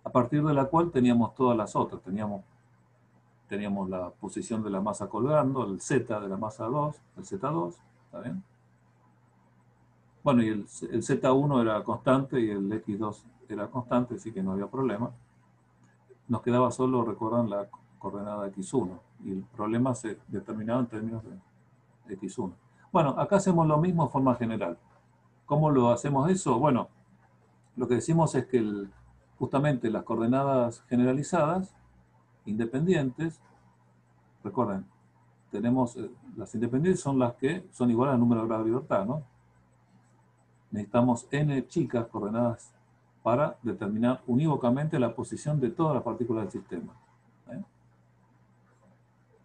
Speaker 1: a partir de la cual teníamos todas las otras. Teníamos la posición de la masa colgando, el z de la masa 2, el z2, ¿está bien? Bueno, y el z1 era constante y el x2 era constante, así que no había problema. Nos quedaba solo, recuerdan, la coordenada x1, y el problema se determinaba en términos de x1. Bueno, acá hacemos lo mismo en forma general. ¿Cómo lo hacemos eso? Bueno, lo que decimos es que justamente las coordenadas generalizadas, independientes, recuerden, tenemos las independientes son las que son iguales al número de grado de libertad, ¿no? Necesitamos n chicas coordenadas para determinar unívocamente la posición de todas las partículas del sistema.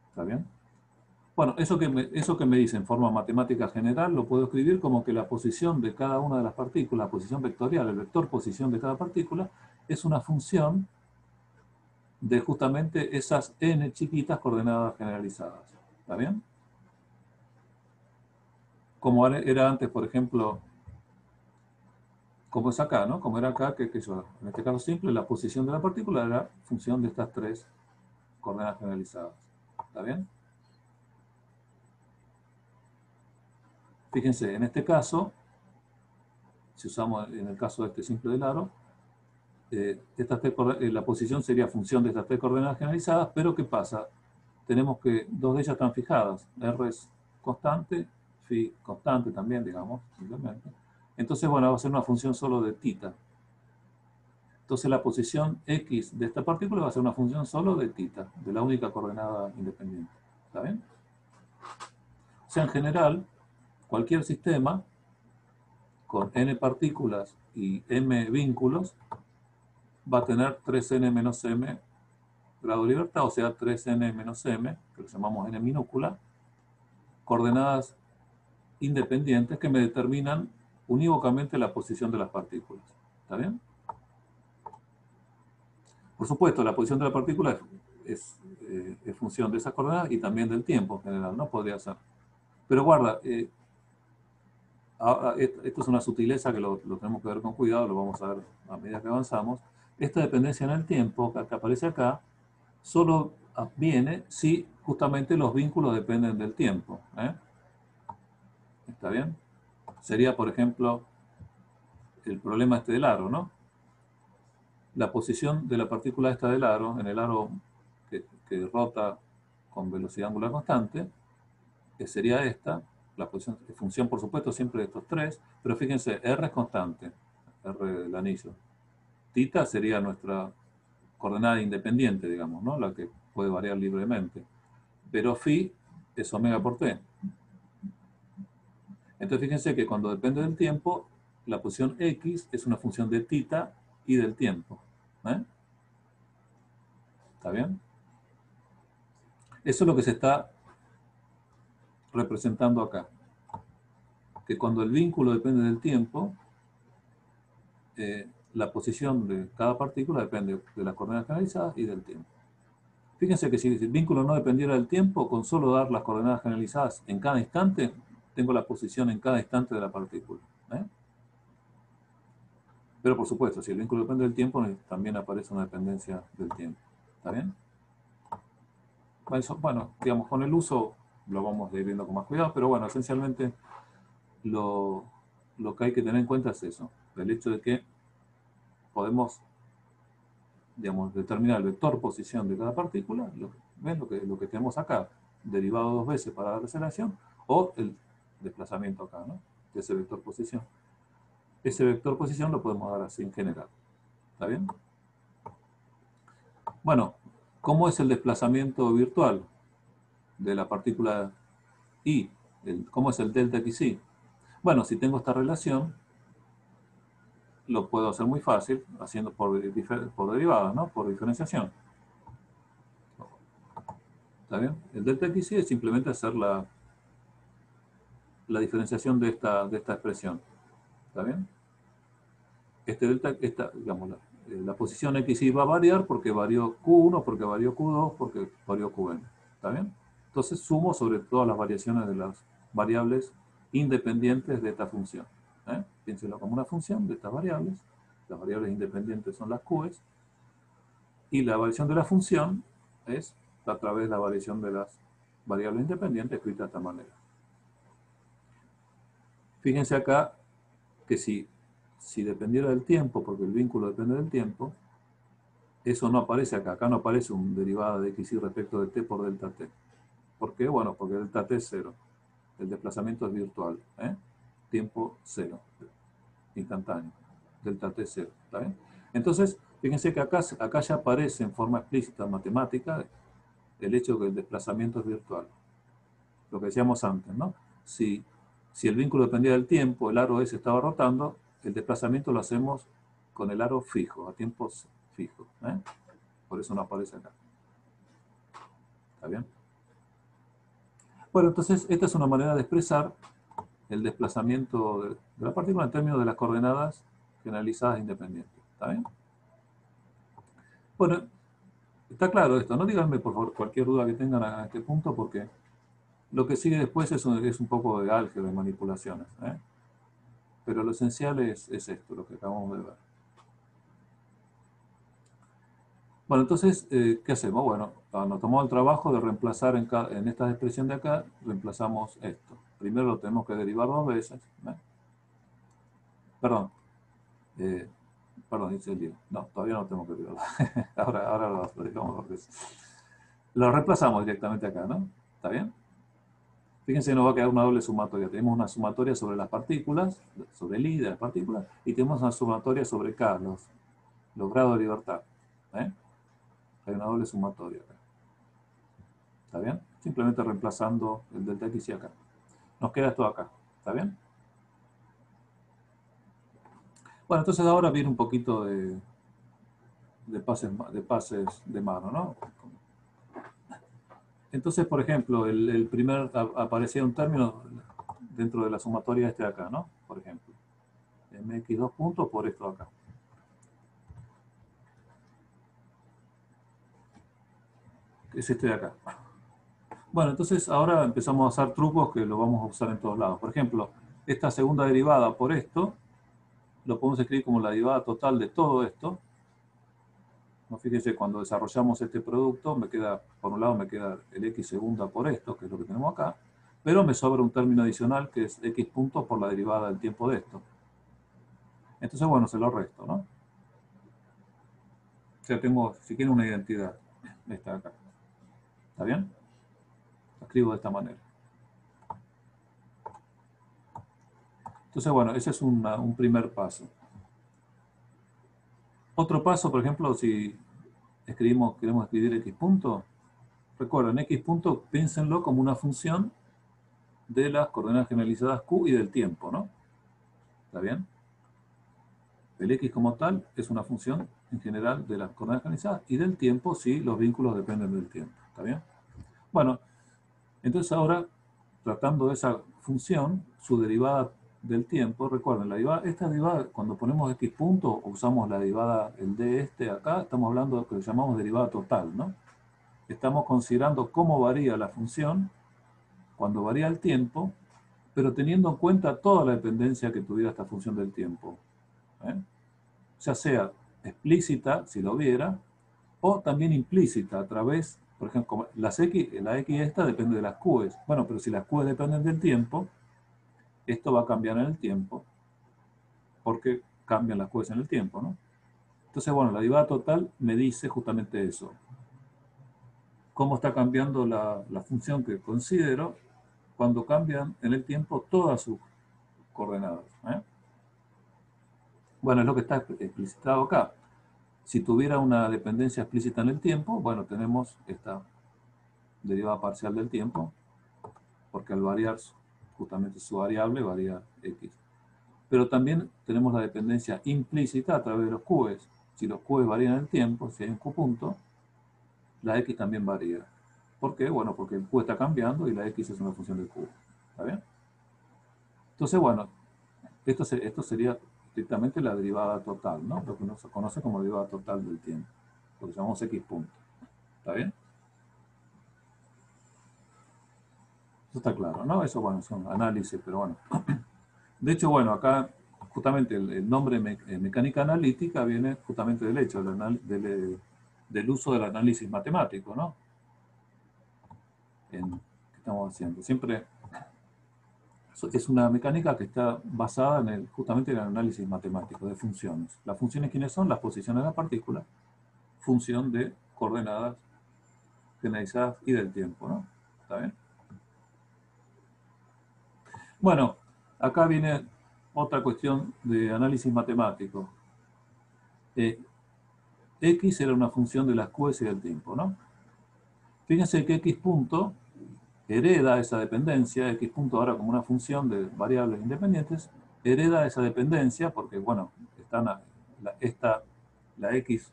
Speaker 1: ¿Está bien? Bueno, eso que me dice en forma matemática general lo puedo escribir como que la posición de cada una de las partículas, la posición vectorial, el vector posición de cada partícula, es una función de justamente esas n chiquitas coordenadas generalizadas. ¿Está bien? Como era antes, por ejemplo, como es acá, ¿no? Como era acá, que en este caso simple, la posición de la partícula era función de estas tres coordenadas generalizadas. ¿Está bien? Fíjense, en este caso, si usamos en el caso de este simple del aro, la posición sería función de estas tres coordenadas generalizadas, pero ¿qué pasa? Tenemos que dos de ellas están fijadas. R es constante, phi constante también, digamos, simplemente. Entonces, bueno, va a ser una función solo de θ. Entonces la posición x de esta partícula va a ser una función solo de θ, de la única coordenada independiente. ¿Está bien? O sea, en general, cualquier sistema con n partículas y m vínculos va a tener 3n menos m grado de libertad, o sea, 3n menos m, que lo llamamos n minúscula, coordenadas independientes que me determinan unívocamente la posición de las partículas. ¿Está bien? Por supuesto, la posición de la partícula es función de esas coordenadas y también del tiempo en general, ¿no? Podría ser. Pero guarda, esto es una sutileza que lo tenemos que ver con cuidado, lo vamos a ver a medida que avanzamos. Esta dependencia en el tiempo que aparece acá solo viene si justamente los vínculos dependen del tiempo. ¿Está bien? Sería, por ejemplo, el problema este del aro, ¿no? La posición de la partícula esta del aro, en el aro que rota con velocidad angular constante, que sería esta, la posición, función por supuesto siempre de estos tres, pero fíjense, R es constante, R del anillo. Θ sería nuestra coordenada independiente, digamos, ¿no? La que puede variar libremente. Pero phi es omega por t. Entonces fíjense que cuando depende del tiempo, la posición x es una función de θ y del tiempo. ¿Está bien? Eso es lo que se está representando acá. Que cuando el vínculo depende del tiempo, la posición de cada partícula depende de las coordenadas generalizadas y del tiempo. Fíjense que si el vínculo no dependiera del tiempo, con solo dar las coordenadas generalizadas en cada instante, tengo la posición en cada instante de la partícula. Pero por supuesto, si el vínculo depende del tiempo, también aparece una dependencia del tiempo. ¿Está bien? Bueno, digamos, con el uso lo vamos a ir viendo con más cuidado, pero bueno, esencialmente lo que hay que tener en cuenta es eso, el hecho de que podemos, digamos, determinar el vector posición de cada partícula, ¿ven? Lo que tenemos acá, derivado dos veces para la aceleración, o el desplazamiento acá, ¿no? De ese vector posición. Ese vector posición lo podemos dar así en general. ¿Está bien? Bueno, ¿cómo es el desplazamiento virtual de la partícula I? ¿Cómo es el delta XI? Bueno, si tengo esta relación, lo puedo hacer muy fácil, haciendo por derivadas, ¿no? Por diferenciación. ¿Está bien? El delta xy es simplemente hacer la diferenciación de esta expresión. ¿Está bien? Digamos, la posición xy va a variar porque varió q1, porque varió q2, porque varió qn. ¿Está bien? Entonces sumo sobre todas las variaciones de las variables independientes de esta función. Piénselo como una función de estas variables. Las variables independientes son las q's. Y la variación de la función es a través de la variación de las variables independientes escrita de esta manera. Fíjense acá que si dependiera del tiempo, porque el vínculo depende del tiempo, eso no aparece acá. Acá no aparece un derivada de xy respecto de t por delta t. ¿Por qué? Bueno, porque delta t es 0. El desplazamiento es virtual. Tiempo 0. Instantáneo. Delta t 0. ¿Está bien? Entonces, fíjense que acá ya aparece en forma explícita matemática el hecho de que el desplazamiento es virtual. Lo que decíamos antes, ¿no? Si el vínculo dependía del tiempo, el aro S estaba rotando, el desplazamiento lo hacemos con el aro fijo, a tiempos fijos. Por eso no aparece acá. ¿Está bien? Bueno, entonces esta es una manera de expresar el desplazamiento de la partícula en términos de las coordenadas generalizadas independientes. ¿Está bien? Bueno, está claro esto. No díganme, por favor, cualquier duda que tengan a este punto, porque lo que sigue después es un poco de álgebra y manipulaciones. Pero lo esencial es esto, lo que acabamos de ver. Bueno, entonces, ¿qué hacemos? Bueno, nos tomamos el trabajo de reemplazar en esta expresión de acá, reemplazamos esto. Primero lo tenemos que derivar dos veces. Perdón, hice el lío. No, todavía no tengo que derivarlo. ahora lo derivamos dos veces. Lo reemplazamos directamente acá, ¿no? ¿Está bien? Fíjense, nos va a quedar una doble sumatoria. Tenemos una sumatoria sobre las partículas, sobre el I de las partículas, y tenemos una sumatoria sobre K, los grados de libertad. Hay una doble sumatoria acá. ¿Está bien? Simplemente reemplazando el delta xy acá. Nos queda esto acá. ¿Está bien? Bueno, entonces ahora viene un poquito de pases de mano, ¿no? Entonces, por ejemplo, el primer aparecía un término dentro de la sumatoria de acá, ¿no? Por ejemplo, mx2 puntos por esto acá. Es este de acá. Bueno, entonces ahora empezamos a usar trucos que lo vamos a usar en todos lados. Por ejemplo, esta segunda derivada por esto, lo podemos escribir como la derivada total de todo esto. ¿No? Fíjense, cuando desarrollamos este producto, por un lado me queda el x segunda por esto, que es lo que tenemos acá, pero me sobra un término adicional que es x puntos por la derivada del tiempo de esto. Entonces, bueno, se lo resto, ¿no? O sea, tengo, si quieren, una identidad. Esta de acá. ¿Está bien? Lo escribo de esta manera. Entonces, bueno, ese es un primer paso. Otro paso, por ejemplo, si queremos escribir x punto, recuerden, x punto, piénsenlo como una función de las coordenadas generalizadas q y del tiempo, ¿no? ¿Está bien? El x como tal es una función en general de las coordenadas generalizadas y del tiempo si los vínculos dependen del tiempo. ¿Está bien? Bueno, entonces ahora, tratando de esa función, su derivada del tiempo, recuerden, esta derivada, cuando ponemos x punto, usamos la derivada, el d acá, estamos hablando de lo que llamamos derivada total, ¿no? Estamos considerando cómo varía la función cuando varía el tiempo, pero teniendo en cuenta toda la dependencia que tuviera esta función del tiempo. Ya sea explícita, si lo hubiera, o también implícita, a través, por ejemplo, la x esta depende de las q's. Bueno, pero si las q's dependen del tiempo, esto va a cambiar en el tiempo, porque cambian las q's en el tiempo, ¿no? Entonces, bueno, la derivada total me dice justamente eso. Cómo está cambiando la función que considero cuando cambian en el tiempo todas sus coordenadas. Bueno, es lo que está explicitado acá. Si tuviera una dependencia explícita en el tiempo, bueno, tenemos esta derivada parcial del tiempo, porque al variar justamente su variable, varía x. Pero también tenemos la dependencia implícita a través de los q's. Si los q's varían en el tiempo, si hay un q punto, la x también varía. ¿Por qué? Bueno, porque el q está cambiando y la x es una función del q. ¿Está bien? Entonces, bueno, esto sería estrictamente la derivada total, ¿no? Lo que uno se conoce como derivada total del tiempo. Lo que llamamos x punto. ¿Está bien? Eso está claro, ¿no? Eso, bueno, son análisis, pero bueno. De hecho, bueno, acá justamente el nombre mecánica analítica viene justamente del hecho del uso del análisis matemático, ¿no? ¿Qué estamos haciendo? Siempre es una mecánica que está basada justamente en el análisis matemático de funciones. Las funciones, ¿quiénes son? Las posiciones de la partícula, función de coordenadas generalizadas y del tiempo, ¿no? ¿Está bien? Bueno, acá viene otra cuestión de análisis matemático. X era una función de las q's y del tiempo, ¿no? Fíjense que x punto hereda esa dependencia, x punto ahora como una función de variables independientes, hereda esa dependencia porque, bueno, la x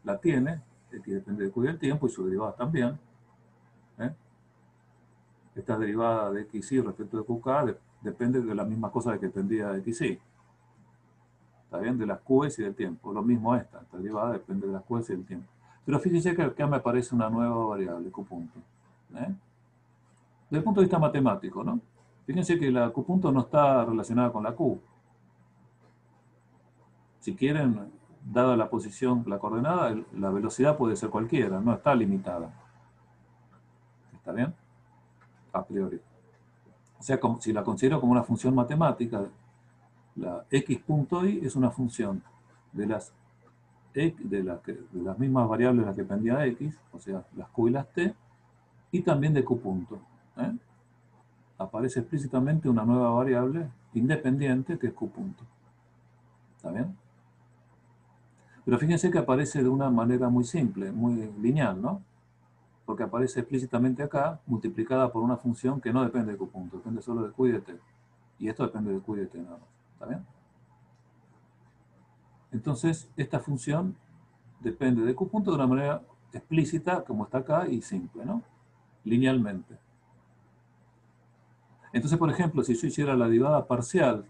Speaker 1: la tiene, x depende de q y del tiempo y su derivada también. Esta derivada de xy respecto de qk depende de la misma cosa de que dependía de xy. ¿Está bien? De las q's y del tiempo. Lo mismo esta derivada depende de las q's y del tiempo. Pero fíjense que acá me aparece una nueva variable, q punto. Desde el punto de vista matemático, ¿no? Fíjense que la q punto no está relacionada con la q. Si quieren, dada la posición, la coordenada, la velocidad puede ser cualquiera, no está limitada. ¿Está bien? A priori. O sea, si la considero como una función matemática, la x punto y es una función de las mismas variables de las que dependía x, o sea, las q y las t, y también de q punto. Aparece explícitamente una nueva variable independiente que es q punto. ¿Está bien? Pero fíjense que aparece de una manera muy simple, muy lineal, ¿no? Porque aparece explícitamente acá, multiplicada por una función que no depende de q punto, depende solo de q y de t. Y esto depende de q y de t nada más. ¿Está bien? Entonces, esta función depende de q punto de una manera explícita, como está acá, y simple, ¿no? Linealmente. Entonces, por ejemplo, si yo hiciera la derivada parcial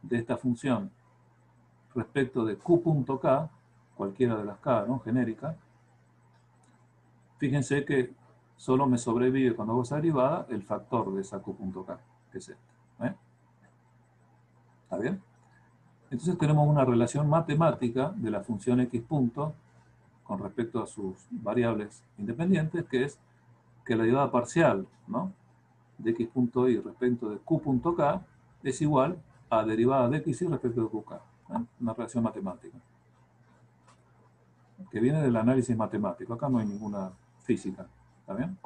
Speaker 1: de esta función respecto de q.k, cualquiera de las k, ¿no? Genérica, fíjense que solo me sobrevive cuando hago esa derivada el factor de esa q.k, que es este. ¿Está bien? Entonces tenemos una relación matemática de la función x punto con respecto a sus variables independientes, que es que la derivada parcial, ¿no?, de x punto y respecto de q.k es igual a derivada de x y respecto de qk. Una relación matemática que viene del análisis matemático. Acá no hay ninguna física. ¿Está bien?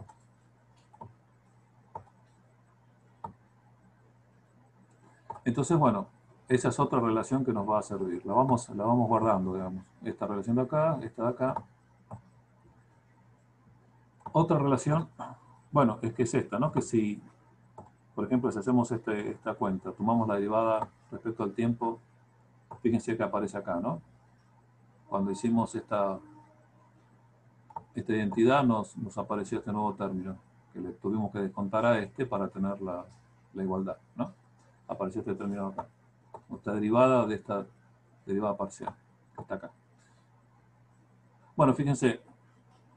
Speaker 1: Entonces, bueno, esa es otra relación que nos va a servir. La vamos guardando, digamos. Esta relación de acá, esta de acá. Otra relación, bueno, es que es esta, ¿no? Que si, por ejemplo, si hacemos esta cuenta, tomamos la derivada respecto al tiempo, fíjense que aparece acá, ¿no? Cuando hicimos esta identidad nos apareció este nuevo término, que le tuvimos que descontar a este para tener la igualdad, ¿no? Apareció este término acá. Esta derivada de esta derivada parcial, que está acá. Bueno, fíjense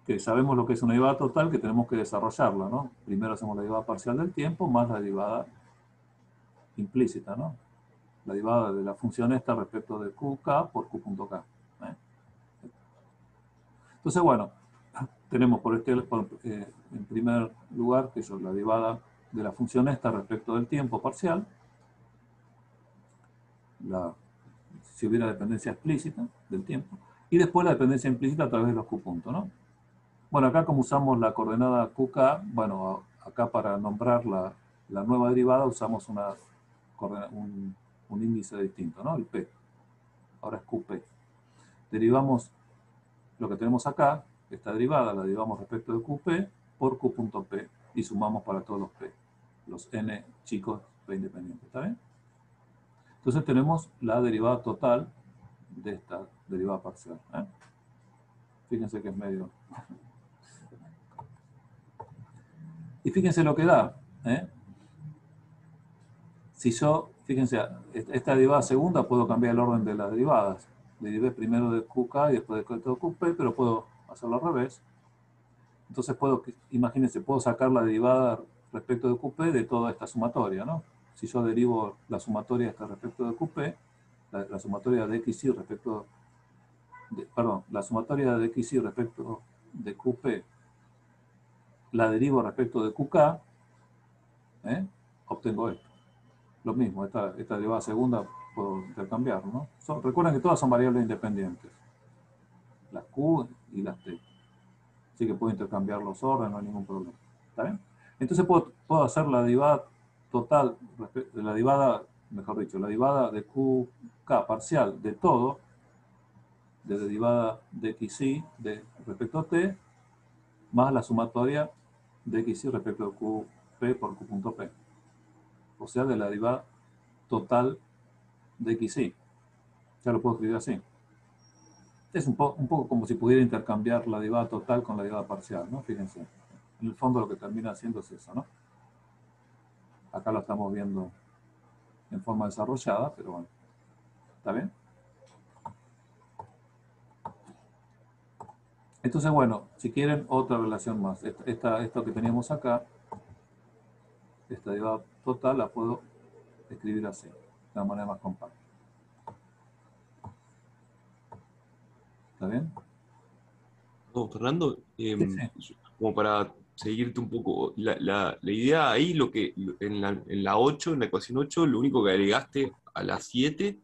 Speaker 1: que sabemos lo que es una derivada total, que tenemos que desarrollarla, ¿no? Primero hacemos la derivada parcial del tiempo más la derivada implícita, ¿no? La derivada de la función esta respecto de qk por q.k. Entonces, bueno, tenemos en primer lugar, que es la derivada de la función esta respecto del tiempo parcial, si hubiera dependencia explícita del tiempo, y después la dependencia implícita a través de los q puntos, ¿no? Bueno, acá como usamos la coordenada qk, bueno, acá para nombrar la nueva derivada usamos un índice distinto, ¿no? El p. Ahora es qp. Derivamos lo que tenemos acá, esta derivada la derivamos respecto de qp por q.p y sumamos para todos los p, los n chicos p independientes, ¿está bien? Entonces tenemos la derivada total de esta derivada parcial. Fíjense que es medio... Y fíjense lo que da. Si yo, fíjense, esta derivada segunda puedo cambiar el orden de las derivadas. Derivé primero de QK y después de QP, pero puedo hacerlo al revés. Entonces puedo, imagínense, puedo sacar la derivada respecto de QP de toda esta sumatoria, ¿no? Si yo derivo la sumatoria esta respecto de QP, la sumatoria de XY respecto perdón, la sumatoria de XY respecto de QP la derivo respecto de QK, obtengo esto. Lo mismo, esta derivada segunda puedo intercambiar, ¿no? Recuerden que todas son variables independientes. Las Q y las T. Así que puedo intercambiar los órdenes, no hay ningún problema. ¿Está bien? Entonces puedo hacer la derivada total, la derivada, mejor dicho, la derivada de QK parcial de todo, de derivada de XY respecto a T, más la sumatoria de XY respecto a QP por Q punto P. O sea, de la derivada total de XY. Ya lo puedo escribir así. Es un poco como si pudiera intercambiar la derivada total con la derivada parcial, ¿no? Fíjense. En el fondo lo que termina haciendo es eso, ¿no? Acá lo estamos viendo en forma desarrollada, pero bueno. ¿Está bien? Entonces, bueno, si quieren otra relación más. Esto que teníamos acá, esta derivada total la puedo escribir así, de una manera más compacta. ¿Está bien?
Speaker 3: No, Fernando,
Speaker 1: Sí.
Speaker 3: como para seguirte un poco, la idea ahí, en la 8, en la ecuación 8, lo único que agregaste a la 7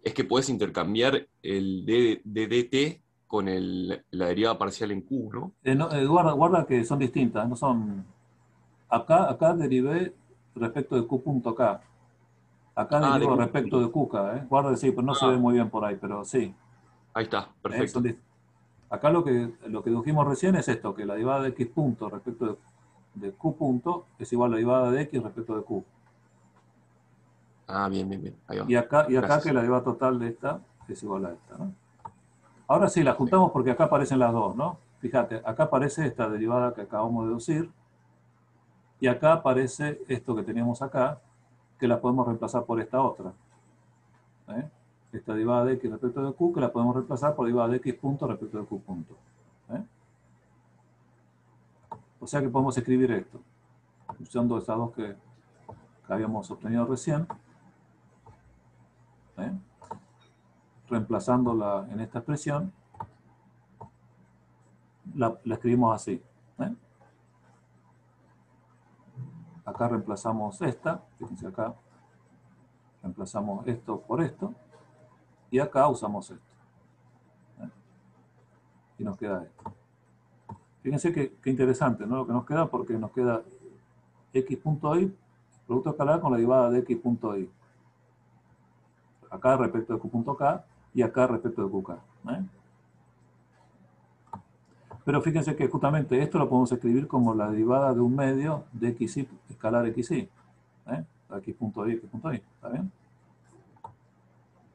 Speaker 3: es que puedes intercambiar el d dt con la derivada parcial en Q, ¿no?
Speaker 1: Guarda que son distintas, no son... Acá derivé respecto de Q punto K. Acá
Speaker 3: Ah, de
Speaker 1: derivo
Speaker 3: Q
Speaker 1: respecto
Speaker 3: punto.
Speaker 1: de QK, ¿eh? Guarda, sí, pero no se ve
Speaker 3: Ah,
Speaker 1: muy bien por ahí, pero sí.
Speaker 3: ahí está,
Speaker 1: Son
Speaker 3: perfecto.
Speaker 1: acá lo que dedujimos recién es esto, que la derivada de X punto respecto de Q punto es igual a la derivada de X respecto de Q.
Speaker 3: Ah, bien, bien, bien. Ahí va.
Speaker 1: Y acá que
Speaker 3: Gracias.
Speaker 1: la derivada total de esta es igual a esta, ¿no? Ahora sí, la juntamos porque acá aparecen las dos, ¿no? Fíjate, acá aparece esta derivada que acabamos de deducir, y acá aparece esto que teníamos acá, que la podemos reemplazar por esta otra. Esta derivada de X respecto de Q, que la podemos reemplazar por derivada de X punto respecto de Q punto. O sea que podemos escribir esto, usando estas dos que habíamos obtenido recién, reemplazándola en esta expresión, la escribimos así. Acá reemplazamos esta, fíjense acá, reemplazamos esto por esto, y acá usamos esto. Y nos queda esto. Fíjense que interesante, ¿no? Lo que nos queda, porque nos queda x punto y, producto escalar con la derivada de x punto y. Acá respecto de q punto k y acá respecto de qk. Pero fíjense que justamente esto lo podemos escribir como la derivada de un medio de xy escalar xy. X punto y, x punto y. ¿Está bien?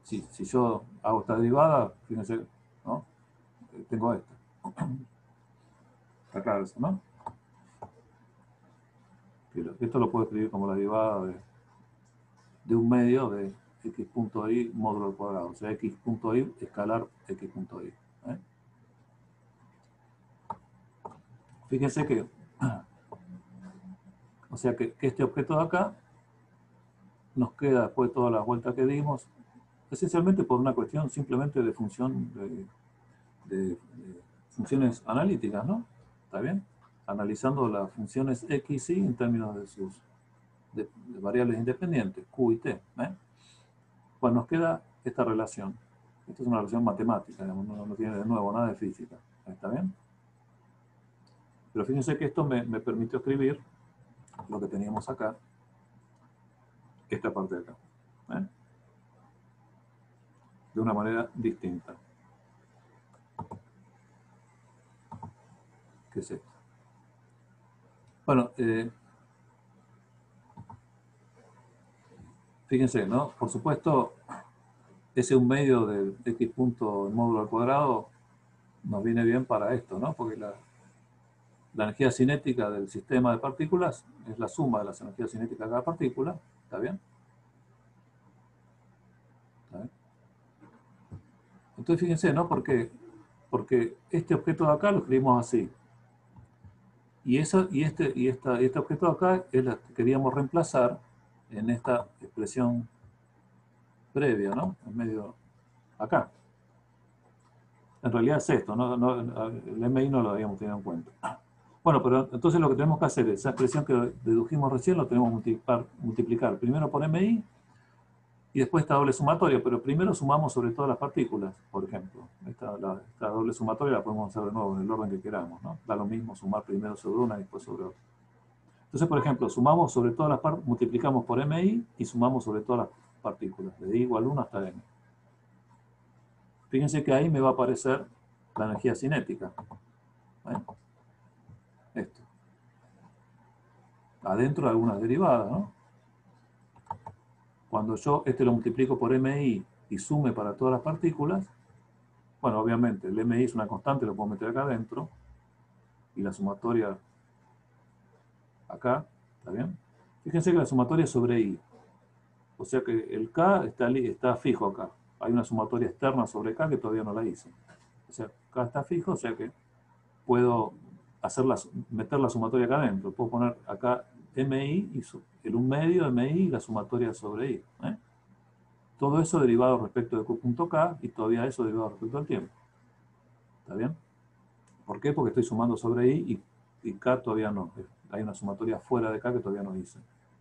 Speaker 1: Si yo hago esta derivada, fíjense, ¿no? Tengo esto. Está claro eso, ¿no? Esto lo puedo escribir como la derivada de un medio de x punto y módulo al cuadrado. O sea, x punto y escalar x punto y. Fíjense que, o sea, que este objeto de acá nos queda después de todas las vueltas que dimos, esencialmente por una cuestión simplemente de función de funciones analíticas, ¿no? ¿Está bien? Analizando las funciones x y en términos de sus de variables independientes, q y t. Pues nos queda esta relación. Esta es una relación matemática, digamos, no tiene de nuevo nada de física. ¿Está bien? Pero fíjense que esto me permitió escribir lo que teníamos acá, esta parte de acá. De una manera distinta. ¿Qué es esto? Bueno, fíjense, ¿no? Por supuesto, ese 1/2 de x punto en módulo al cuadrado nos viene bien para esto, ¿no? Porque la energía cinética del sistema de partículas es la suma de las energías cinéticas de cada partícula. ¿Está bien? ¿Está bien? Entonces fíjense, ¿no? Porque este objeto de acá lo escribimos así. Y este objeto de acá es la que queríamos reemplazar en esta expresión previa, ¿no? En medio acá. En realidad es esto, el MI no lo habíamos tenido en cuenta. Bueno, pero entonces lo que tenemos que hacer es, esa expresión que dedujimos recién, lo tenemos que multiplicar primero por MI y después esta doble sumatoria, pero primero sumamos sobre todas las partículas, por ejemplo. Esta doble sumatoria la podemos hacer de nuevo en el orden que queramos, ¿no? Da lo mismo sumar primero sobre una y después sobre otra. Entonces, por ejemplo, sumamos sobre todas las partículas, multiplicamos por MI y sumamos sobre todas las partículas, de I igual 1 hasta M. Fíjense que ahí me va a aparecer la energía cinética. Esto. Adentro de algunas derivadas, ¿no? Cuando yo lo multiplico por MI y sume para todas las partículas, bueno, obviamente el MI es una constante, lo puedo meter acá adentro, y la sumatoria acá, ¿está bien? Fíjense que la sumatoria es sobre I. O sea que el K está fijo acá. Hay una sumatoria externa sobre K que todavía no la hice. O sea, K está fijo, o sea que puedo meter la sumatoria acá adentro. Puedo poner acá MI y el 1/2 de MI y la sumatoria sobre I. Todo eso derivado respecto de Q.K y todavía eso derivado respecto al tiempo. ¿Está bien? ¿Por qué? Porque estoy sumando sobre I y K todavía no. Hay una sumatoria fuera de K que todavía no hice.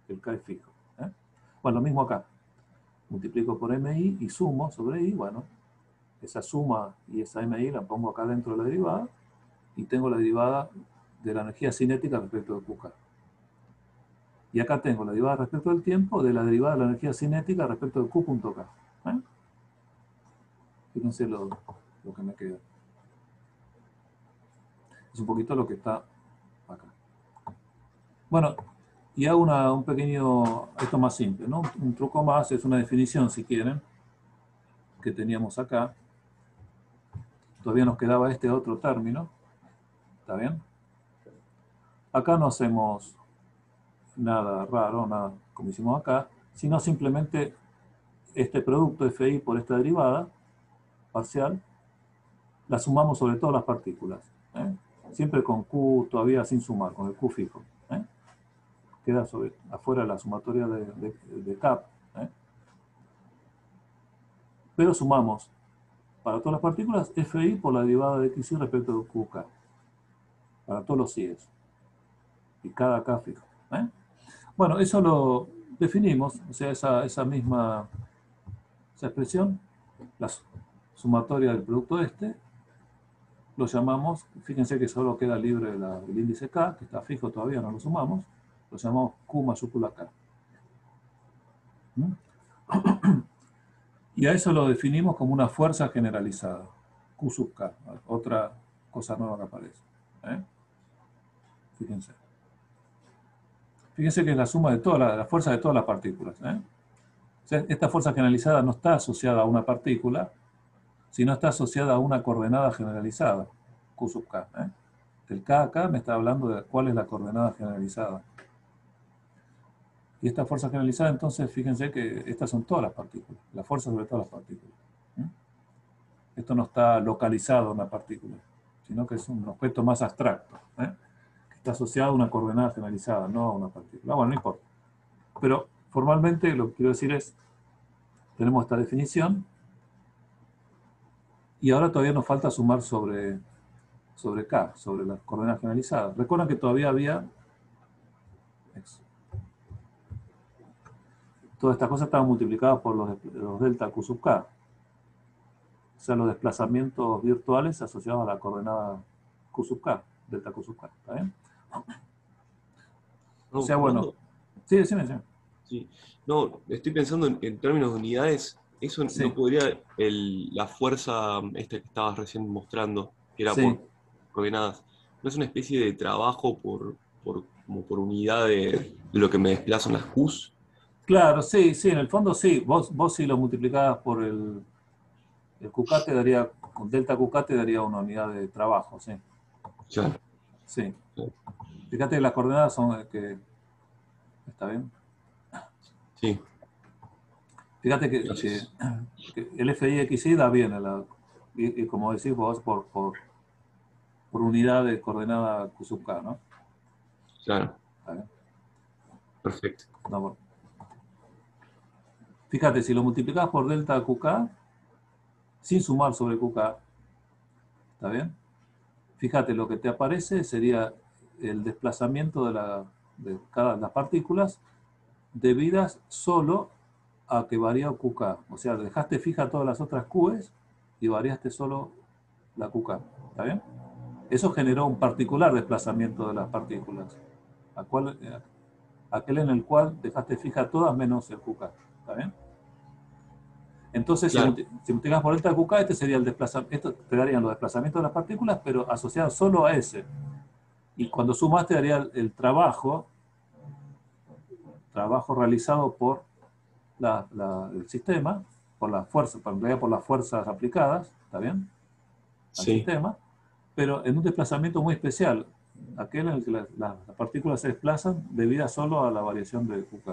Speaker 1: El K es fijo. Bueno, lo mismo acá. Multiplico por MI y sumo sobre I. Bueno, esa suma y esa MI la pongo acá dentro de la derivada y tengo la derivada de la energía cinética respecto de QK. Y acá tengo la derivada respecto del tiempo de la derivada de la energía cinética respecto de Q.K. Fíjense lo que me queda. Es un poquito lo que está acá. Bueno, y hago un pequeño, esto más simple, ¿no? Un truco más, es una definición, si quieren, que teníamos acá. Todavía nos quedaba este otro término. ¿Está bien? Acá no hacemos nada raro, nada como hicimos acá, sino simplemente este producto FI por esta derivada parcial, la sumamos sobre todas las partículas. Siempre con Q todavía sin sumar, con el Q fijo. Queda afuera la sumatoria de CAP. Pero sumamos para todas las partículas FI por la derivada de XY respecto de QK. Para todos los I's. Y cada K fijo. Bueno, eso lo definimos, o sea, esa expresión, la sumatoria del producto lo llamamos, fíjense que solo queda libre el índice K, que está fijo todavía, no lo sumamos, lo llamamos Q mayúscula K. Y a eso lo definimos como una fuerza generalizada, Q sub K, otra cosa nueva que aparece. Fíjense. Fíjense que es la suma de todas las fuerzas de todas las partículas. O sea, esta fuerza generalizada no está asociada a una partícula, sino está asociada a una coordenada generalizada, Q sub K. El K acá me está hablando de cuál es la coordenada generalizada. Y esta fuerza generalizada, entonces, fíjense que estas son todas las partículas, la fuerza sobre todas las partículas. Esto no está localizado a una partícula, sino que es un objeto más abstracto, que está asociado a una coordenada generalizada, no a una partícula. Bueno, no importa. Pero formalmente lo que quiero decir es, tenemos esta definición, y ahora todavía nos falta sumar sobre K, sobre las coordenadas generalizadas. Recuerden que todavía había... Todas estas cosas estaban multiplicadas por los delta Q sub K. O sea, los desplazamientos virtuales asociados a la coordenada Q sub K, delta Q sub K. ¿Está bien?
Speaker 3: No,
Speaker 1: o sea, bueno... Sí, decime.
Speaker 3: Sí. No, estoy pensando en términos de unidades. Eso
Speaker 1: Sí.
Speaker 3: no podría, la fuerza esta que estabas recién mostrando, que era
Speaker 1: Sí.
Speaker 3: por coordenadas, ¿no es una especie de trabajo como por unidad de lo que me desplazan las Qs?
Speaker 1: Claro, sí, sí, en el fondo sí. Vos si lo multiplicabas por el QK te daría, con delta QK te daría una unidad de trabajo, sí.
Speaker 3: Claro.
Speaker 1: Sí. Fíjate que las coordenadas son que. ¿Está bien?
Speaker 3: Sí,
Speaker 1: Fíjate
Speaker 3: gracias.
Speaker 1: que el FI da bien, y como decís vos, por unidad de coordenada Q sub K, ¿no?
Speaker 3: Claro,
Speaker 1: ¿Está bien?
Speaker 3: perfecto.
Speaker 1: No, bueno. Fíjate, si lo multiplicás por delta QK, sin sumar sobre QK, ¿está bien? Fíjate, lo que te aparece sería el desplazamiento de cada las partículas debidas solo a que varió QK. O sea, dejaste fija todas las otras Qs y variaste solo la QK. ¿Está bien? Eso generó un particular desplazamiento de las partículas, aquel en el cual dejaste fija todas menos el QK. ¿Está bien? Entonces,
Speaker 3: Claro,
Speaker 1: si multiplicas por delta QK, este sería el desplazamiento, esto te darían los desplazamientos de las partículas, pero asociados solo a ese. Y cuando sumas te daría el trabajo realizado por el sistema, por las fuerzas, en realidad por las fuerzas aplicadas, ¿está bien? Al
Speaker 3: sí,
Speaker 1: sistema, pero en un desplazamiento muy especial, aquel en el que las partículas se desplazan debido solo a la variación de QK.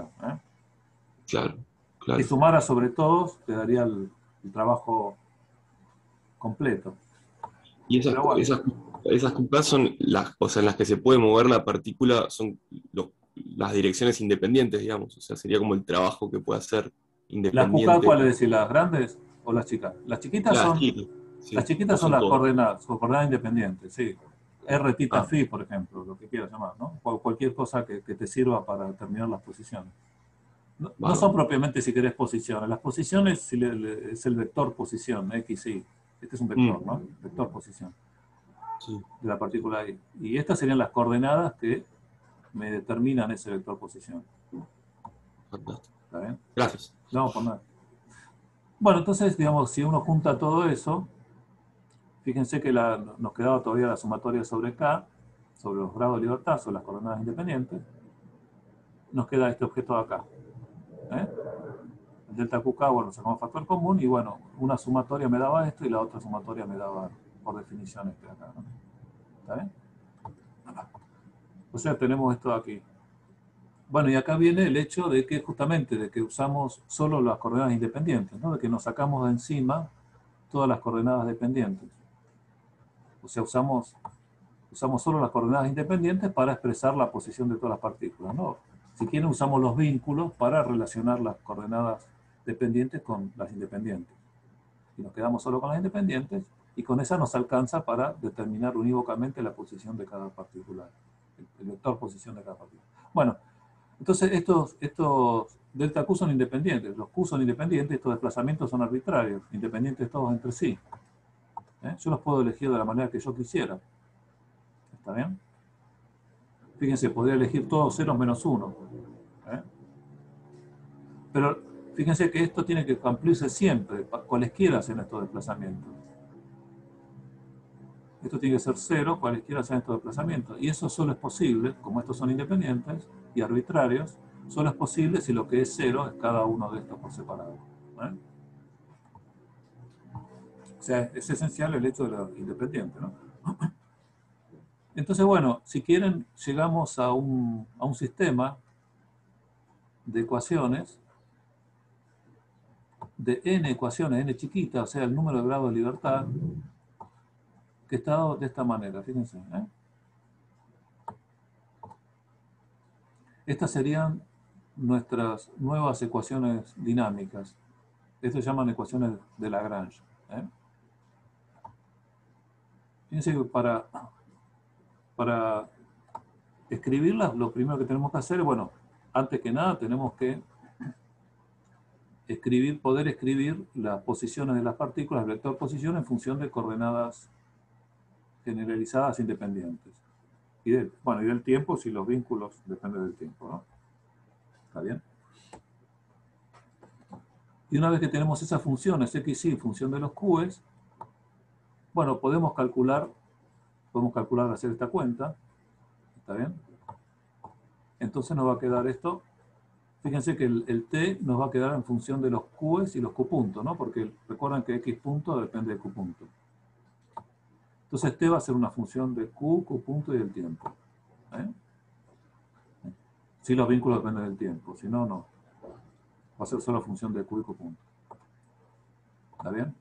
Speaker 3: claro,
Speaker 1: Si
Speaker 3: claro.
Speaker 1: sumara sobre todos, te daría el trabajo completo.
Speaker 3: Y
Speaker 1: Pero bueno,
Speaker 3: esas QK son las, o sea, en las que se puede mover la partícula, son las direcciones independientes, digamos. O sea, sería como el trabajo que puede hacer
Speaker 1: ¿las QK
Speaker 3: independiente.
Speaker 1: cuáles decir? ¿Las grandes o las chicas?
Speaker 3: Las chicas,
Speaker 1: Las
Speaker 3: sí,
Speaker 1: chiquitas
Speaker 3: o
Speaker 1: son
Speaker 3: son
Speaker 1: las
Speaker 3: todas.
Speaker 1: coordenadas independientes, sí. R tita
Speaker 3: Ah,
Speaker 1: phi, por ejemplo, lo que quieras llamar, ¿no? Cualquier cosa que te sirva para determinar las posiciones. No son
Speaker 3: bárbaro.
Speaker 1: propiamente, si querés, posiciones. Las posiciones es el vector posición, X, Y. Este es un vector,
Speaker 3: Mm,
Speaker 1: ¿no? Vector posición
Speaker 3: sí,
Speaker 1: de la partícula Y. Y estas serían las coordenadas que me determinan ese vector posición.
Speaker 3: fantástico.
Speaker 1: ¿Está bien?
Speaker 3: Gracias.
Speaker 1: No, por nada. Bueno, entonces, digamos, si uno junta todo eso, fíjense que nos quedaba todavía la sumatoria sobre K, sobre los grados de libertad, sobre las coordenadas independientes. Nos queda este objeto de acá. ¿Eh? El delta QK, bueno, sacamos factor común y bueno, una sumatoria me daba esto y la otra sumatoria me daba, por definición, este de acá. ¿No? ¿Está bien? O sea, tenemos esto de aquí. Bueno, y acá viene el hecho de que justamente de que usamos solo las coordenadas independientes, ¿no? De que nos sacamos de encima todas las coordenadas dependientes. O sea, usamos solo las coordenadas independientes para expresar la posición de todas las partículas, ¿no? Si quieren, usamos los vínculos para relacionar las coordenadas dependientes con las independientes. Y nos quedamos solo con las independientes, y con esa nos alcanza para determinar unívocamente la posición de cada partícula, el vector posición de cada partícula. Bueno, entonces estos delta Q son independientes, los Q son independientes, estos desplazamientos son arbitrarios, independientes todos entre sí. Yo los puedo elegir de la manera que yo quisiera. ¿Está bien? Fíjense, podría elegir todos ceros menos 1. Pero fíjense que esto tiene que cumplirse siempre, cualesquiera sean estos desplazamientos. Esto tiene que ser 0, cualesquiera sean estos desplazamientos. Y eso solo es posible, como estos son independientes y arbitrarios, solo es posible si lo que es 0 es cada uno de estos por separado. O sea, es esencial el hecho de lo independiente, ¿no? Entonces, bueno, si quieren, llegamos a un sistema de ecuaciones, de n ecuaciones, n chiquita, o sea, el número de grados de libertad, que está dado de esta manera, fíjense. Estas serían nuestras nuevas ecuaciones dinámicas. Esto se llaman ecuaciones de Lagrange. Fíjense que para escribirlas, lo primero que tenemos que hacer, bueno, antes que nada tenemos que poder escribir las posiciones de las partículas, el vector posición, en función de coordenadas generalizadas independientes. Y del tiempo, si los vínculos dependen del tiempo, ¿no? ¿Está bien? Y una vez que tenemos esas funciones, x y función de los q's, bueno, podemos calcular, hacer esta cuenta, ¿está bien? Entonces nos va a quedar esto Fíjense que el t nos va a quedar en función de los q's y los q puntos, ¿no? Porque recuerdan que x punto depende de q punto. Entonces t va a ser una función de q punto y del tiempo. Si los vínculos dependen del tiempo, si no, no. Va a ser solo función de q y q punto. ¿Está bien?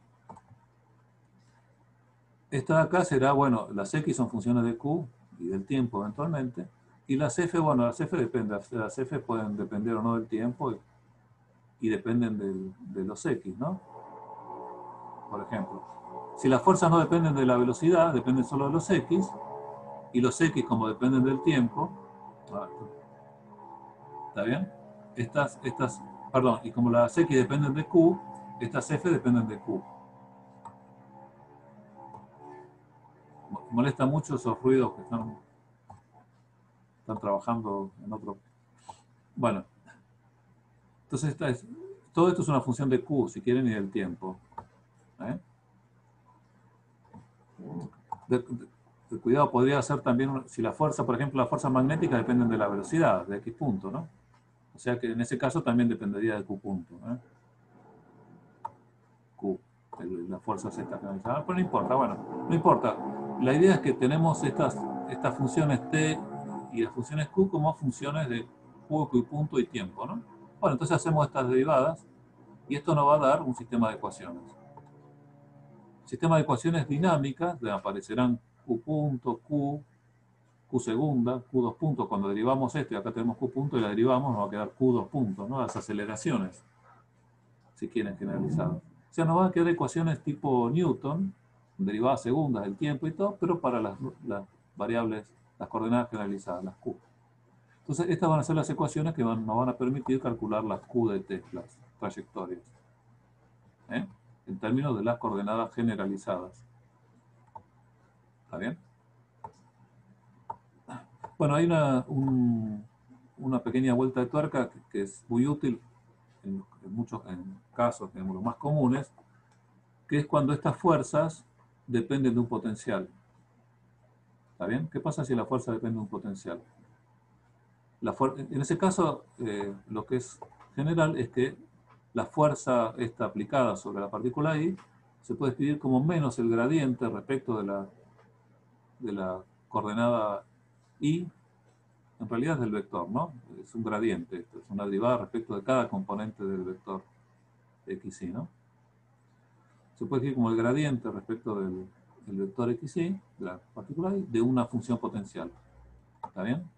Speaker 1: Esta de acá será, bueno, las x son funciones de q y del tiempo eventualmente. Y las f, bueno, las f dependen. Las f pueden depender o no del tiempo y dependen de los x, ¿no? Por ejemplo, si las fuerzas no dependen de la velocidad, dependen solo de los x, y los x como dependen del tiempo, ¿está bien? Perdón, y como las x dependen de q, estas f dependen de q. Molesta mucho esos ruidos que están trabajando en otro. Bueno, entonces todo esto es una función de q, si quieren, y del tiempo. Cuidado, podría ser también, si la fuerza, por ejemplo, las fuerzas magnéticas dependen de la velocidad, de x punto, ¿no? O sea que en ese caso también dependería de q punto. Q, la fuerza z canalizada, pero no importa, bueno, no importa. La idea es que tenemos estas funciones t y las funciones q como funciones de q punto y tiempo, ¿no? Bueno, entonces hacemos estas derivadas y esto nos va a dar un sistema de ecuaciones. Sistema de ecuaciones dinámicas, aparecerán q punto, q segunda, q2 puntos. Cuando derivamos esto, y acá tenemos q punto y la derivamos, nos va a quedar q2 puntos, ¿no? Las aceleraciones, si quieren, generalizadas. O sea, nos van a quedar ecuaciones tipo Newton, derivadas segundas del tiempo y todo, pero para las variables, las coordenadas generalizadas, las q. Entonces, estas van a ser las ecuaciones que nos van a permitir calcular las q de t, las trayectorias, en términos de las coordenadas generalizadas. ¿Está bien? Bueno, hay una pequeña vuelta de tuerca que es muy útil en muchos casos, en los más comunes, que es cuando estas fuerzas dependen de un potencial. ¿Está bien? ¿Qué pasa si la fuerza depende de un potencial? En ese caso, lo que es general es que la fuerza esta aplicada sobre la partícula I se puede escribir como menos el gradiente respecto de la coordenada I, en realidad es del vector, ¿no? Es un gradiente, esto es una derivada respecto de cada componente del vector xy, ¿no? Se puede escribir como el gradiente respecto del vector xy, de la partícula I, de una función potencial. ¿Está bien?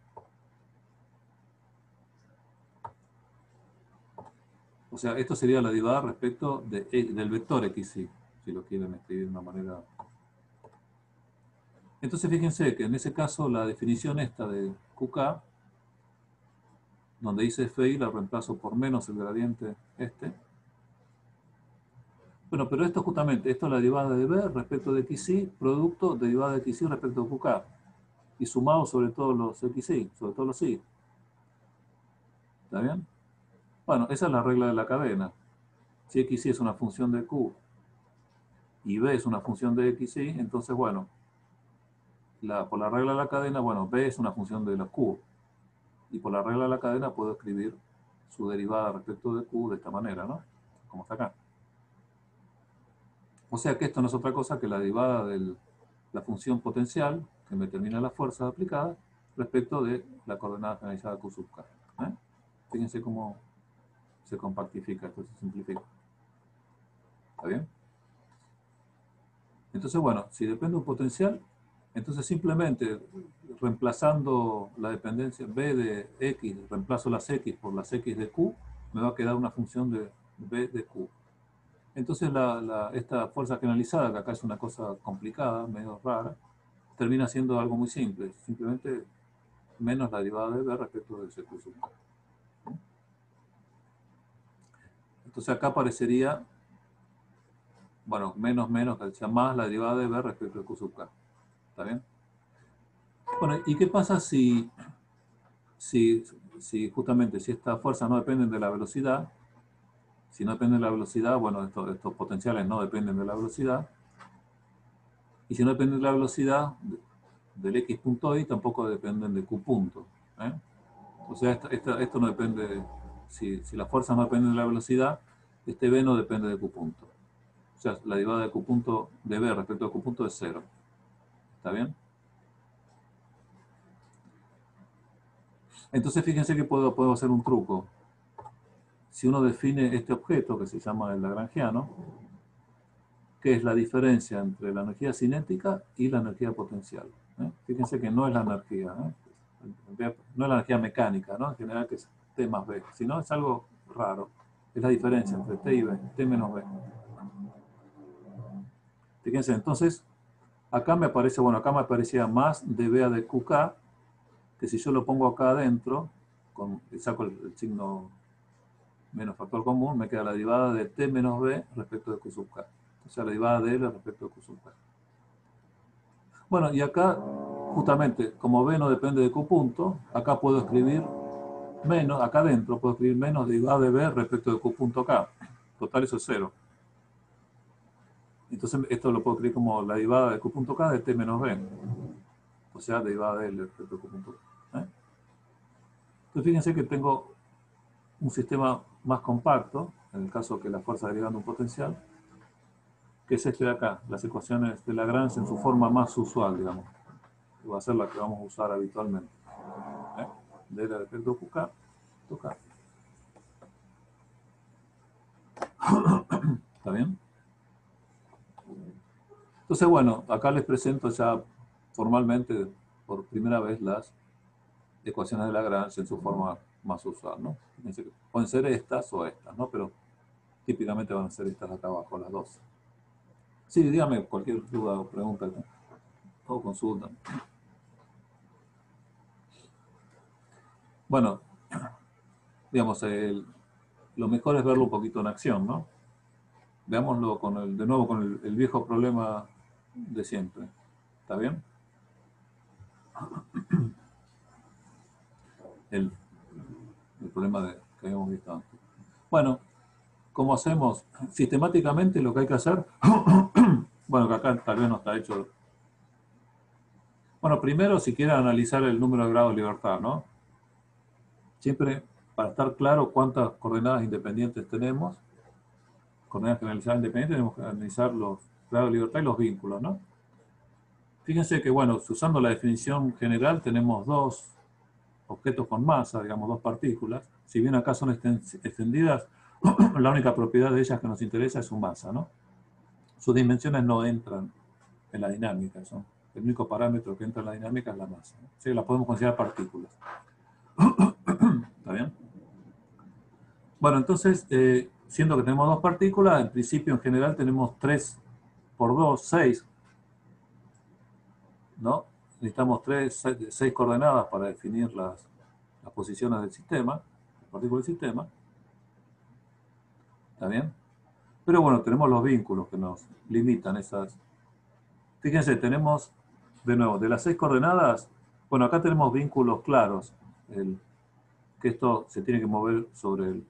Speaker 1: O sea, esto sería la derivada respecto del vector xy, si lo quieren escribir de una manera. Entonces fíjense que en ese caso la definición esta de qk, donde dice fi, la reemplazo por menos el gradiente este. Bueno, pero esto justamente, esto es la derivada de b respecto de xy, producto de derivada de xy respecto de qk, y sumado sobre todos los xy, sobre todos los y. ¿Está bien? Bueno, esa es la regla de la cadena. Si xy es una función de q y b es una función de xy, entonces, bueno, por la regla de la cadena, bueno, b es una función de los q. Y por la regla de la cadena puedo escribir su derivada respecto de q de esta manera, ¿no? Como está acá. O sea que esto no es otra cosa que la derivada de la función potencial, que me determina la fuerza aplicada, respecto de la coordenada generalizada q sub k. Fíjense cómo se compactifica, esto se simplifica. ¿Está bien? Entonces, bueno, si depende de un potencial, entonces simplemente reemplazando la dependencia b de x, reemplazo las x por las x de q, me va a quedar una función de b de q. Entonces esta fuerza generalizada, que acá es una cosa complicada, medio rara, termina siendo algo muy simple, simplemente menos la derivada de b respecto de q sub k. Entonces acá aparecería, bueno, menos, que sea más la derivada de b respecto de q sub k. ¿Está bien? Bueno, ¿y qué pasa si justamente si estas fuerzas no dependen de la velocidad? Si no dependen de la velocidad, bueno, estos potenciales no dependen de la velocidad. Y si no dependen de la velocidad del x punto y, tampoco dependen de q punto. O sea, esto no depende. si las fuerzas no dependen de la velocidad, este B no depende de Q punto. O sea, la derivada de Q punto de B respecto a Q punto es 0. ¿Está bien? Entonces fíjense que puedo hacer un truco. Si uno define este objeto, que se llama el lagrangiano, que es la diferencia entre la energía cinética y la energía potencial. Fíjense que no es la energía, no es la energía mecánica, ¿no? En general que es T más B, sino es algo raro. Es la diferencia entre T y B, T menos B. Fíjense, entonces, acá me aparece, bueno, acá me aparecía más dB a de QK, que si yo lo pongo acá adentro, saco el signo menos factor común, me queda la derivada de T menos B respecto de Q sub K. O sea, la derivada de L respecto de Q sub K. Bueno, y acá, justamente, como B no depende de Q punto, acá puedo escribir menos, acá adentro puedo escribir menos derivada de B respecto de Q punto K. Total, eso es 0. Entonces, esto lo puedo escribir como la derivada de Q punto K de T menos B. O sea, derivada de L respecto de Q punto K. Entonces, fíjense que tengo un sistema más compacto, en el caso que la fuerza derivando un potencial, que es este de acá, las ecuaciones de Lagrange en su forma más usual, digamos. Que va a ser la que vamos a usar habitualmente. De L respecto a QK, QK. ¿Está bien? Entonces, bueno, acá les presento ya formalmente, por primera vez, las ecuaciones de Lagrange en su forma más usual, ¿no? Fíjense que pueden ser estas o estas, ¿no? Pero típicamente van a ser estas de acá abajo, las dos. Sí, dígame cualquier duda o pregunta o consulta. Bueno, digamos, lo mejor es verlo un poquito en acción, ¿no? Veámoslo de nuevo con el viejo problema de siempre. ¿Está bien? El problema que habíamos visto antes. Bueno, ¿cómo hacemos? Sistemáticamente lo que hay que hacer, bueno, que acá tal vez no está hecho. Bueno, primero, si quiere analizar el número de grados de libertad, ¿no? Siempre, para estar claro cuántas coordenadas independientes tenemos, coordenadas generalizadas independientes, tenemos que analizar los grados de libertad y los vínculos, ¿no? Fíjense que, bueno, usando la definición general, tenemos dos objetos con masa, digamos, dos partículas. Si bien acá son extendidas, la única propiedad de ellas que nos interesa es su masa, ¿no? Sus dimensiones no entran en la dinámica, son el único parámetro que entra en la dinámica es la masa, ¿no? Así que las podemos considerar partículas. ¿Está bien? Bueno, entonces, siendo que tenemos dos partículas, en principio, en general, tenemos 3 por 2, 6, ¿no? Necesitamos 6 coordenadas para definir las posiciones del sistema, las partículas del sistema. ¿Está bien? Pero bueno, tenemos los vínculos que nos limitan esas. Fíjense, tenemos, de nuevo, de las 6 coordenadas, bueno, acá tenemos vínculos claros, que esto se tiene que mover sobre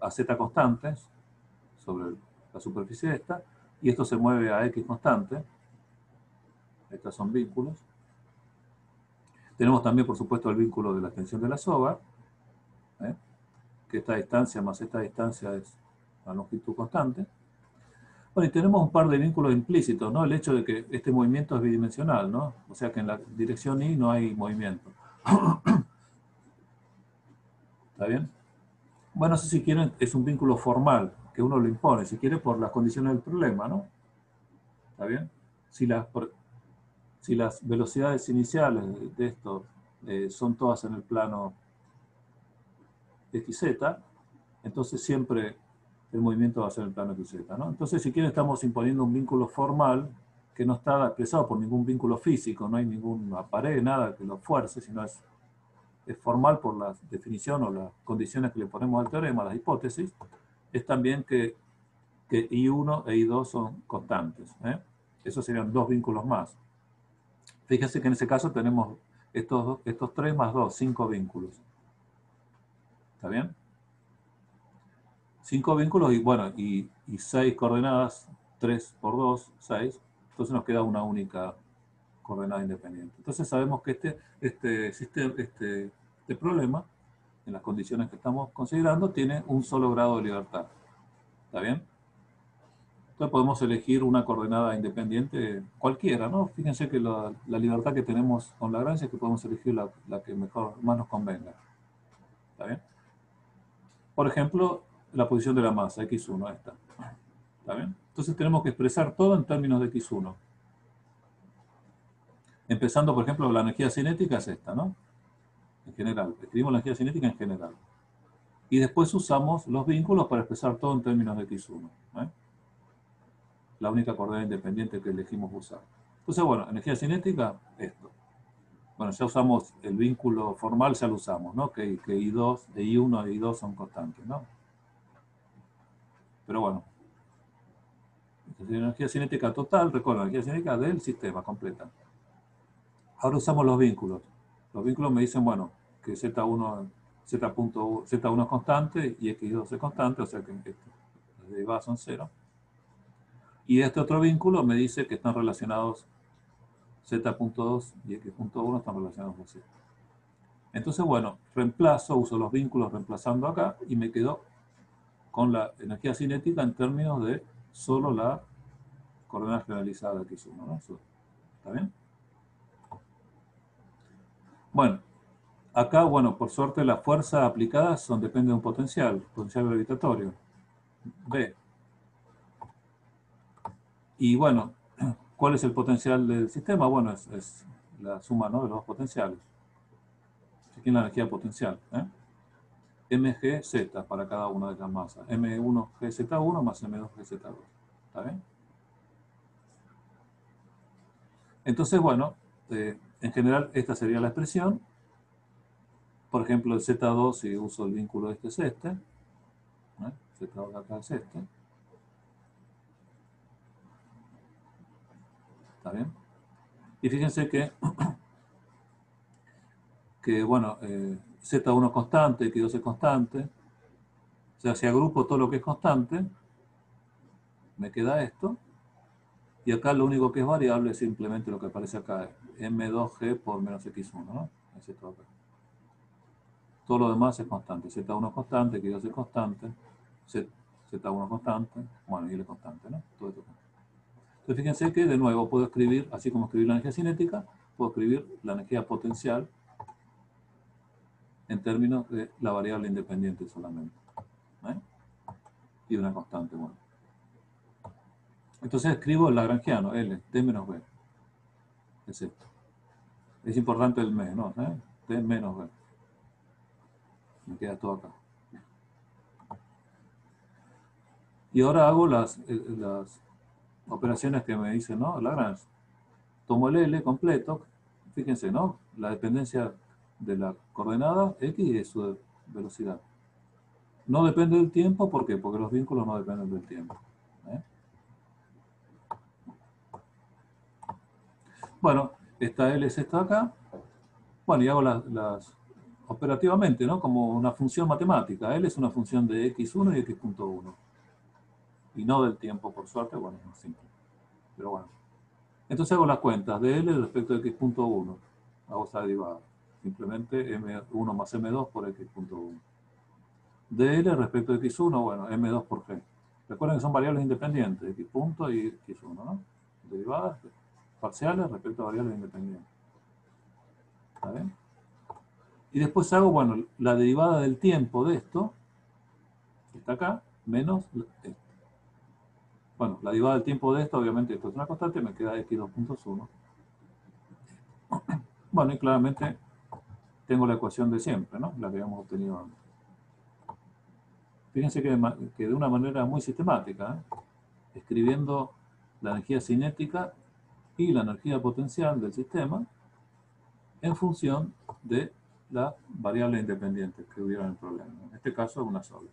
Speaker 1: a z constantes, sobre la superficie esta, y esto se mueve a x constante. Estos son vínculos. Tenemos también, por supuesto, el vínculo de la extensión de la soga, que esta distancia más esta distancia es la longitud constante. Bueno, y tenemos un par de vínculos implícitos, ¿no? El hecho de que este movimiento es bidimensional, ¿no? O sea que en la dirección y no hay movimiento. ¿Está bien? Bueno, eso si quieren es un vínculo formal, que uno lo impone, si quiere, por las condiciones del problema, ¿no? ¿Está bien? Si las velocidades iniciales de esto son todas en el plano XZ, entonces siempre el movimiento va a ser en el plano XZ, ¿no? Entonces, si quieren, estamos imponiendo un vínculo formal que no está expresado por ningún vínculo físico, no hay ninguna pared, nada que lo fuerce, sino es formal por la definición o las condiciones que le ponemos al teorema, las hipótesis, es también que I1 e I2 son constantes. Esos serían dos vínculos más. Fíjense que en ese caso tenemos estos 3 más 2, 5 vínculos. ¿Está bien? 5 vínculos y bueno, y 6 coordenadas, 3 por 2, 6. Entonces nos queda una única coordenada independiente. Entonces sabemos que este problema en las condiciones que estamos considerando, tiene un solo grado de libertad. ¿Está bien? Entonces podemos elegir una coordenada independiente cualquiera, ¿no? Fíjense que la libertad que tenemos con Lagrange es que podemos elegir la que más nos convenga. ¿Está bien? Por ejemplo, la posición de la masa, x1, esta. ¿Está bien? Entonces tenemos que expresar todo en términos de x1. Empezando, por ejemplo, la energía cinética es esta, ¿no? En general. Escribimos la energía cinética en general. Y después usamos los vínculos para expresar todo en términos de x1. La única coordenada independiente que elegimos usar. Entonces, bueno, energía cinética, esto. Bueno, ya usamos el vínculo formal, ya lo usamos, ¿no? Que I2, de I1 e I2 son constantes, ¿no? Pero bueno, energía cinética total, recuerda, energía cinética del sistema completa. Ahora usamos los vínculos. Los vínculos me dicen, bueno, que Z1 es constante y X2 es constante, o sea que las derivadas son 0. Y este otro vínculo me dice que están relacionados Z.2 y X.1 están relacionados con Z. Entonces, bueno, uso los vínculos reemplazando acá y me quedo con la energía cinética en términos de solo la coordenada generalizada X1, ¿no? ¿Está bien? Bueno, acá, bueno, por suerte las fuerzas aplicadas dependen de un potencial gravitatorio, B. Y bueno, ¿cuál es el potencial del sistema? Bueno, es la suma, ¿no?, de los dos potenciales. Aquí en la energía potencial, mgz para cada una de las masas. M1gz1 más M2gz2. ¿Está bien? Entonces, bueno, en general esta sería la expresión. Por ejemplo, el Z2, si uso el vínculo este es este. Z2 acá es este. ¿Está bien? Y fíjense que bueno, Z1 es constante, X2 es constante. O sea, si agrupo todo lo que es constante, me queda esto. Y acá lo único que es variable es simplemente lo que aparece acá, M2G por menos X1, ¿no? Ese todo acá. Todo lo demás es constante. Z1 es constante, X2 es constante, Z1 es constante, bueno, y L es constante, ¿no? Todo esto. Entonces fíjense que de nuevo puedo escribir, así como escribir la energía cinética, puedo escribir la energía potencial en términos de la variable independiente solamente. Y una constante, bueno. Entonces escribo el lagrangiano, L, T menos B. Es esto. Es importante el me, ¿no? T menos B. Me queda todo acá. Y ahora hago las operaciones que me dicen, ¿no? Lagrange. Tomo el L completo. Fíjense, ¿no? La dependencia de la coordenada X y de su velocidad. No depende del tiempo, ¿por qué? Porque los vínculos no dependen del tiempo. Bueno, esta L es esta acá. Bueno, y hago las operativamente, ¿no? Como una función matemática. L es una función de x1 y x.1. Y no del tiempo, por suerte. Bueno, es más simple. Pero bueno. Entonces hago las cuentas de L respecto de x.1. Hago esa derivada. Simplemente M1 más M2 por x.1. De L respecto de x1, bueno, M2 por G. Recuerden que son variables independientes, x punto y x1, ¿no? Derivadas parciales respecto a variables independientes. ¿Está bien? Y después hago, bueno, la derivada del tiempo de esto, que está acá, menos esto. Bueno, la derivada del tiempo de esto, obviamente esto es una constante, me queda x2.1. Bueno, y claramente tengo la ecuación de siempre, ¿no? La que habíamos obtenido antes. Fíjense que de una manera muy sistemática, escribiendo la energía cinética y la energía potencial del sistema en función de las variables independientes que hubiera en el problema. En este caso, una sola.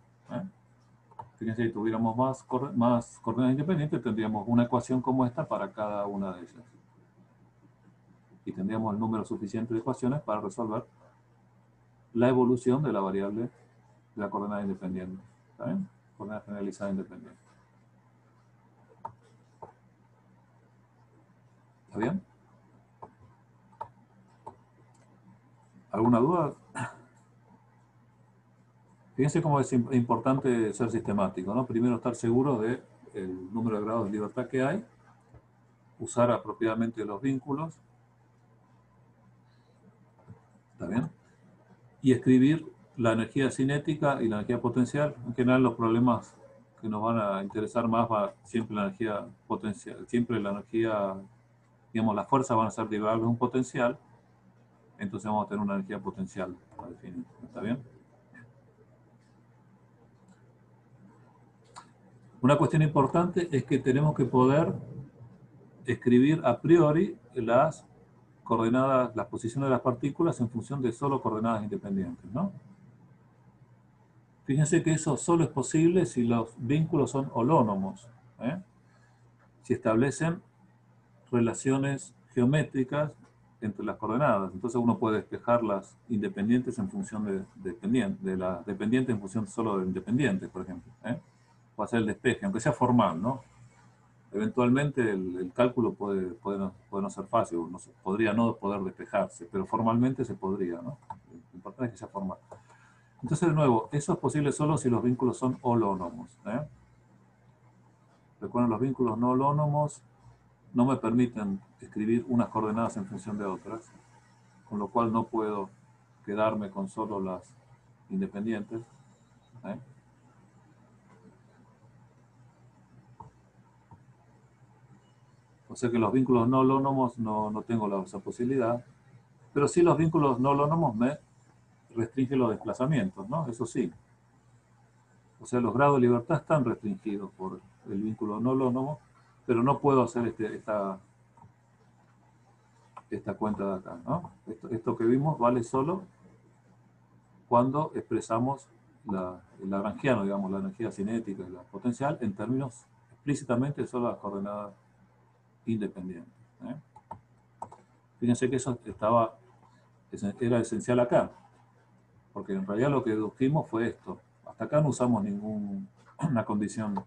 Speaker 1: Fíjense, si tuviéramos más coordenadas independientes, tendríamos una ecuación como esta para cada una de ellas. Y tendríamos el número suficiente de ecuaciones para resolver la evolución de la variable de la coordenada independiente. ¿Está bien? Coordenada generalizada independiente. ¿Está bien? ¿Alguna duda? Fíjense cómo es importante ser sistemático, ¿no? Primero estar seguro del número de grados de libertad que hay, usar apropiadamente los vínculos, ¿está bien? Y escribir la energía cinética y la energía potencial. En general los problemas que nos van a interesar más va siempre la energía potencial, siempre la energía, digamos, las fuerzas van a ser derivables de un potencial, entonces vamos a tener una energía potencial para definir, ¿está bien? Una cuestión importante es que tenemos que poder escribir a priori las coordenadas, las posiciones de las partículas en función de solo coordenadas independientes, ¿no? Fíjense que eso solo es posible si los vínculos son holónomos, ¿eh? Si establecen relaciones geométricas entre las coordenadas. Entonces uno puede despejar las independientes en función de las dependientes en función solo de independientes, por ejemplo, ¿eh? Puede hacer el despeje, aunque sea formal, ¿no? Eventualmente el cálculo puede no ser fácil, podría no poder despejarse, pero formalmente se podría, ¿no? Lo importante es que sea formal. Entonces, de nuevo, eso es posible solo si los vínculos son holónomos, ¿eh? Recuerden, los vínculos no holónomos no me permiten escribir unas coordenadas en función de otras, con lo cual no puedo quedarme con solo las independientes, ¿eh? O sea que los vínculos no holónomos no tengo esa posibilidad, pero sí los vínculos no holónomos me restringen los desplazamientos, ¿no? Eso sí. O sea, los grados de libertad están restringidos por el vínculo no holónomo, pero no puedo hacer esta cuenta de acá, ¿no? Esto que vimos vale solo cuando expresamos la lagrangiano, digamos, la energía cinética y la potencial en términos explícitamente solo las coordenadas independientes, ¿eh? Fíjense que eso era esencial acá, porque en realidad lo que dedujimos fue esto. Hasta acá no usamos ninguna condición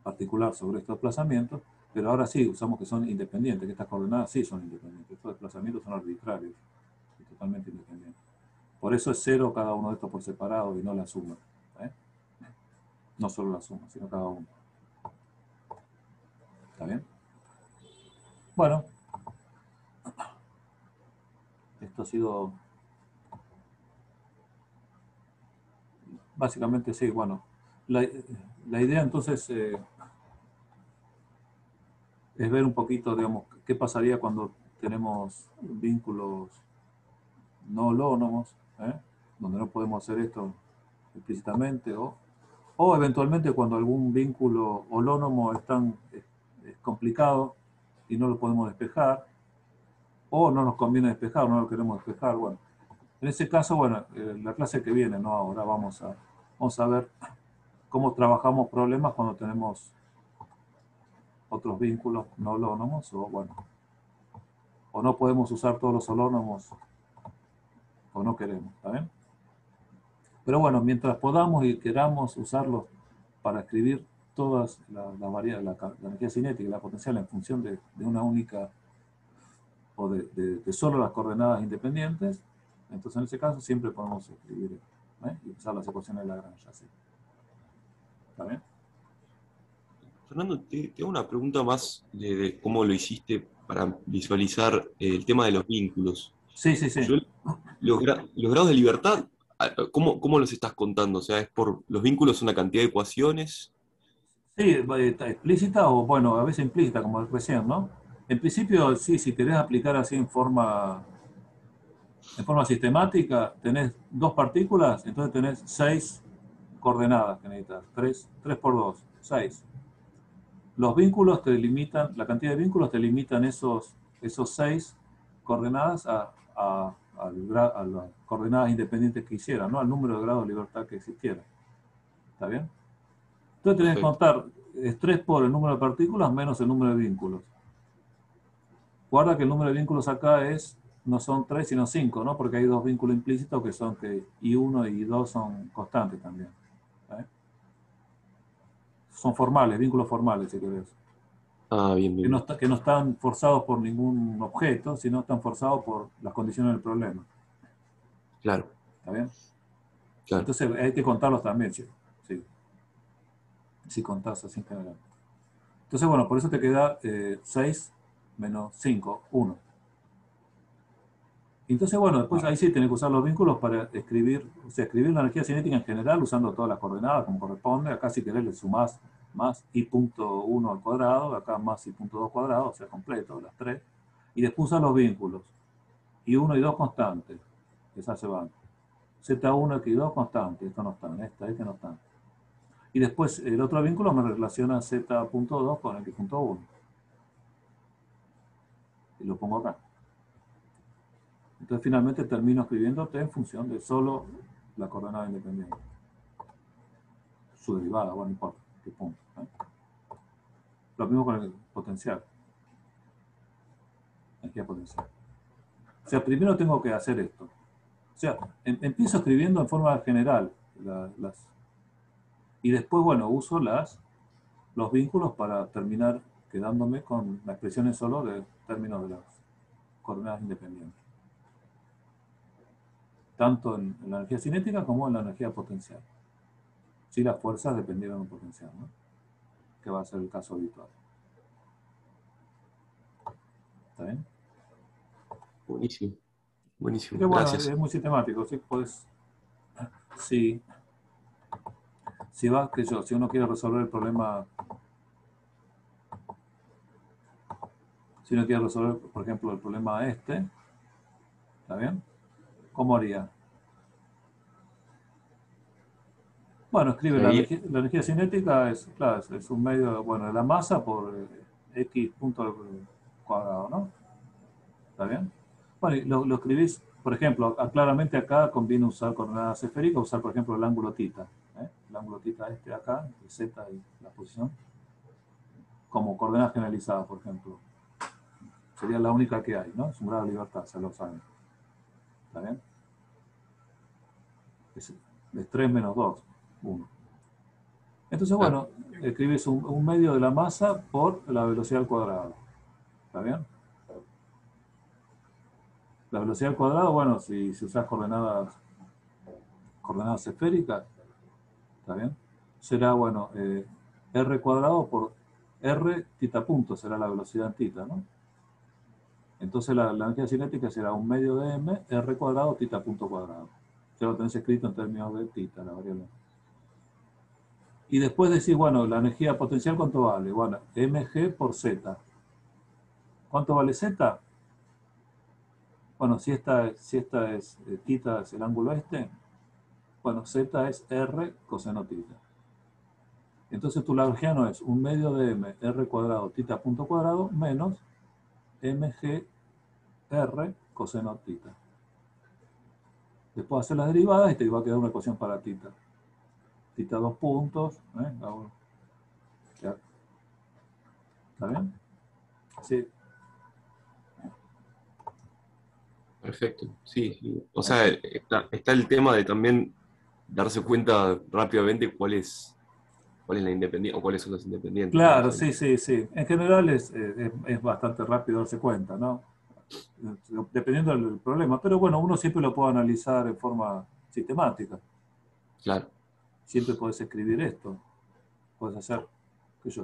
Speaker 1: particular sobre estos desplazamientos, pero ahora sí usamos que son independientes, que estas coordenadas sí son independientes. Estos desplazamientos son arbitrarios y totalmente independientes. Por eso es cero cada uno de estos por separado y no la suma, ¿eh? No solo la suma, sino cada uno. ¿Está bien? Bueno, esto ha sido básicamente sí. Bueno, la idea entonces es ver un poquito, digamos, qué pasaría cuando tenemos vínculos no holónomos, ¿eh? Donde no podemos hacer esto explícitamente, o eventualmente cuando algún vínculo holónomo es complicado y no lo podemos despejar, o no nos conviene despejar, o no lo queremos despejar. Bueno, en ese caso, bueno, la clase que viene, ¿no? Ahora vamos a ver cómo trabajamos problemas cuando tenemos otros vínculos no holónomos, o bueno, o no podemos usar todos los holónomos, o no queremos, ¿está bien? Pero bueno, mientras podamos y queramos usarlos para escribir todas las variedades, la energía cinética y la potencial en función de una única, o de solo las coordenadas independientes, entonces en ese caso siempre podemos escribir, ¿eh? Y usar las ecuaciones de Lagrange así. ¿Está bien?
Speaker 3: Fernando, te hago una pregunta más de cómo lo hiciste para visualizar el tema de los vínculos.
Speaker 1: Sí.
Speaker 3: Los grados de libertad, ¿cómo los estás contando? O sea, ¿es por los vínculos una cantidad de ecuaciones?
Speaker 1: Sí, está explícita o, bueno, a veces implícita, como recién, ¿no? En principio, sí, si querés aplicar así en forma sistemática, tenés dos partículas, entonces tenés 6 coordenadas que necesitas. 3 por 2, 6. Los vínculos te limitan, la cantidad de vínculos te limitan esos 6 coordenadas a las coordenadas independientes que hicieran, ¿no? Al número de grados de libertad que existiera. ¿Está bien? Entonces tenés que contar 3 por el número de partículas menos el número de vínculos. Guarda que el número de vínculos acá no son 3 sino 5, ¿no? Porque hay dos vínculos implícitos que son que I1 y I2 son constantes también, ¿eh? Son formales, vínculos formales, si querés.
Speaker 3: Ah, bien.
Speaker 1: Que no están forzados por ningún objeto, sino están forzados por las condiciones del problema.
Speaker 3: Claro.
Speaker 1: ¿Está bien?
Speaker 3: Claro.
Speaker 1: Entonces hay que contarlos también, sí. Sí. Si contás así en general. Entonces, bueno, por eso te queda 6 menos 5, 1. Entonces, bueno, después ahí sí tenés que usar los vínculos para escribir, o sea, escribir la energía cinética en general usando todas las coordenadas como corresponde. Acá si querés le sumás más i punto 1 al cuadrado, acá más i punto 2 cuadrado, o sea, completo, las 3. Y después usar los vínculos. I1 y 2 constantes, esas se van. Z1, X2 constante, esto no están, este no están. Y después el otro vínculo me relaciona Z.2 con X.1. Y lo pongo acá. Entonces finalmente termino escribiéndote en función de solo la coordenada independiente. Su derivada, bueno, no importa, qué punto. Lo mismo con el potencial. Energía potencial. O sea, primero tengo que hacer esto. O sea, empiezo escribiendo en forma general y después, bueno, uso los vínculos para terminar quedándome con las expresiones solo de términos de las coordenadas independientes. Tanto en la energía cinética como en la energía potencial. Si las fuerzas dependieran del potencial, ¿no? Que va a ser el caso habitual. ¿Está bien?
Speaker 3: Buenísimo. Buenísimo.
Speaker 1: Que bueno,
Speaker 3: Gracias.
Speaker 1: es muy sistemático. ¿Sí? Pues, si va, que yo, si uno quiere resolver el problema, si uno quiere resolver, por ejemplo, el problema este, ¿está bien? ¿Cómo haría? Bueno, escribe la
Speaker 3: Ahí,
Speaker 1: energía cinética, claro, es un medio, bueno, de la masa por x punto al cuadrado, ¿no? ¿Está bien? Bueno, y lo escribís, por ejemplo, claramente acá conviene usar coordenadas esféricas, usar, por ejemplo, el ángulo θ. El ángulo θ este acá, el z y la posición, como coordenada generalizada, por ejemplo. Sería la única que hay, ¿no? Es un grado de libertad, se lo saben. ¿Está bien? Es 3 menos 2, 1. Entonces, bueno, escribes un medio de la masa por la velocidad al cuadrado. ¿Está bien? La velocidad al cuadrado, bueno, si usas coordenadas esféricas, ¿está bien? Será, bueno, r cuadrado por r θ punto, será la velocidad en θ, ¿no? Entonces la energía cinética será un medio de m, r cuadrado, θ punto cuadrado. Ya lo tenés escrito en términos de θ, la variable. Y después decís, bueno, la energía potencial, ¿cuánto vale? Bueno, mg por z. ¿Cuánto vale z? Bueno, si esta es θ es el ángulo este, bueno, z es r coseno θ. Entonces tu lagrangiano es un medio de m, r cuadrado, θ punto cuadrado, menos mg r coseno θ. Después hacer las derivadas y te va a quedar una ecuación para θ. θ 2 puntos, ¿está bien? Sí.
Speaker 3: perfecto. Sí, sí. O sea, está el tema de también darse cuenta rápidamente cuál es la independiente o cuáles son los independientes.
Speaker 1: Claro,
Speaker 3: Digamos,
Speaker 1: sí. En general es bastante rápido darse cuenta, ¿no? Dependiendo del problema. Pero bueno, uno siempre lo puede analizar en forma sistemática.
Speaker 3: Claro.
Speaker 1: Siempre podés escribir esto. Puedes hacer,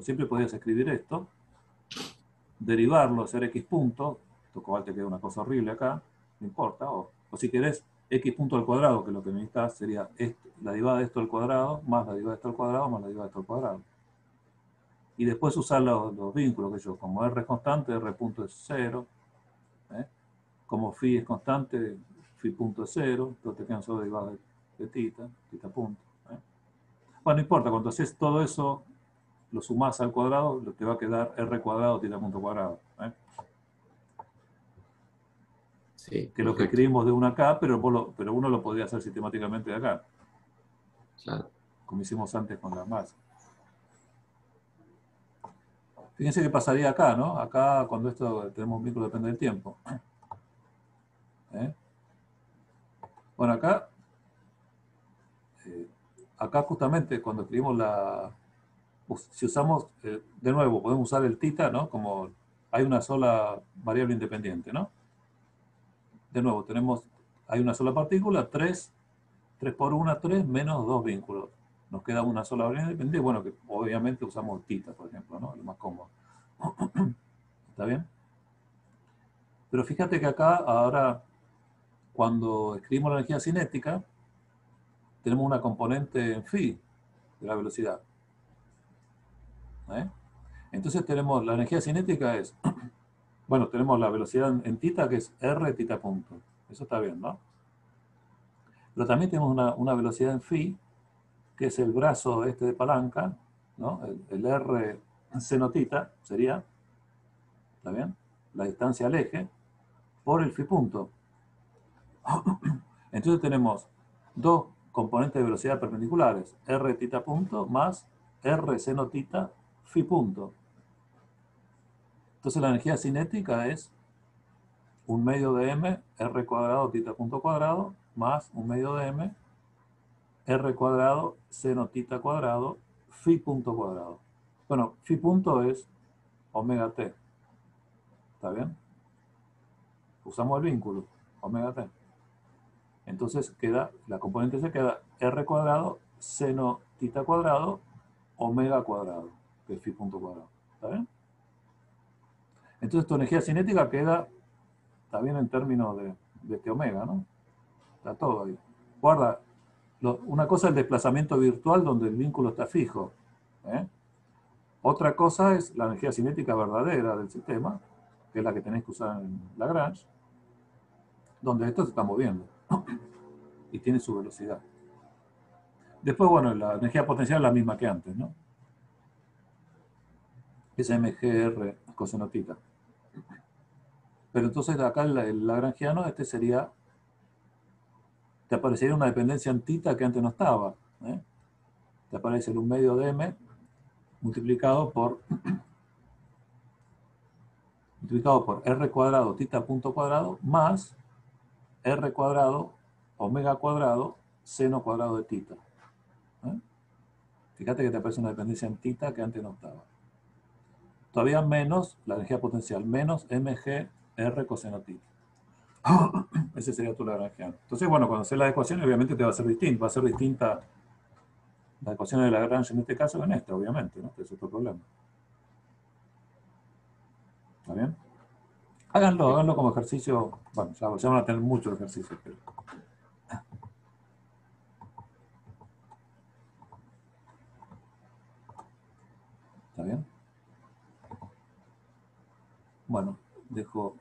Speaker 1: siempre podías escribir esto, derivarlo, hacer x punto, igual te queda una cosa horrible acá, no importa, o si querés x punto al cuadrado, que lo que necesitas sería la derivada de esto al cuadrado, más la derivada de esto al cuadrado, más la derivada de esto al cuadrado. Y después usar los vínculos, como r es constante, r punto es 0, como phi es constante, phi punto es 0, entonces te quedan solo derivadas de θ punto. Bueno, no importa, cuando haces todo eso, lo sumás al cuadrado, te va a quedar r cuadrado, θ punto cuadrado.
Speaker 3: Sí,
Speaker 1: Que es lo que escribimos de una acá, pero uno lo podría hacer sistemáticamente de acá.
Speaker 3: Claro.
Speaker 1: Como hicimos antes con las masas. Fíjense qué pasaría acá, ¿no? Acá, cuando esto tenemos un vínculo, depende del tiempo. Bueno, acá justamente cuando escribimos si usamos, de nuevo, podemos usar el θ, ¿no? Como hay una sola variable independiente, ¿no? De nuevo, hay una sola partícula, tres 3 por 1, 3, menos 2 vínculos. Nos queda una sola variable independiente, bueno, que obviamente usamos tita, por ejemplo, ¿no? Lo más cómodo. ¿Está bien? Pero fíjate que acá, ahora, cuando escribimos la energía cinética, tenemos una componente en phi de la velocidad. ¿Eh? Entonces tenemos, la energía cinética es, bueno, tenemos la velocidad en tita, que es r tita punto. Eso está bien, ¿no? Pero también tenemos una velocidad en phi, que es el brazo este de palanca, ¿no? El r seno tita sería, ¿está bien? La distancia al eje, por el phi punto. Entonces tenemos dos componentes de velocidad perpendiculares, r tita punto más r seno tita phi punto. Entonces la energía cinética es 1/2 de m r cuadrado tita punto cuadrado más 1/2 de m r cuadrado seno tita cuadrado phi punto cuadrado. Bueno, phi punto es omega t. ¿Está bien? Usamos el vínculo, omega t. Entonces queda, la componente se queda r cuadrado seno tita cuadrado omega cuadrado, que es phi punto cuadrado. ¿Está bien? Entonces tu energía cinética queda, está bien en términos de este omega, ¿no? Está todo ahí. Guarda, una cosa es el desplazamiento virtual donde el vínculo está fijo. ¿Eh? Otra cosa es la energía cinética verdadera del sistema, que es la que tenés que usar en Lagrange, donde esto se está moviendo y tiene su velocidad. Después, bueno, la energía potencial es la misma que antes, ¿no? Es mgr coseno tita. Pero entonces acá el lagrangiano, este sería, te aparecería una dependencia en tita que antes no estaba. ¿Eh? Te aparece el 1/2 de m multiplicado por r cuadrado tita punto cuadrado más r cuadrado omega cuadrado seno cuadrado de tita. ¿Eh? Fíjate que te aparece una dependencia en tita que antes no estaba. Todavía menos la energía potencial, menos mg r coseno tita. Ese sería tu lagrangiano. Entonces, bueno, cuando haces las ecuaciones, obviamente te va a ser distinto. Va a ser distinta la ecuación de Lagrange en este caso que en esta, obviamente, ¿no? Ese es otro problema. ¿Está bien? Háganlo como ejercicio. Bueno, ya van a tener muchos ejercicios, pero... ¿Está bien? Bueno, dejo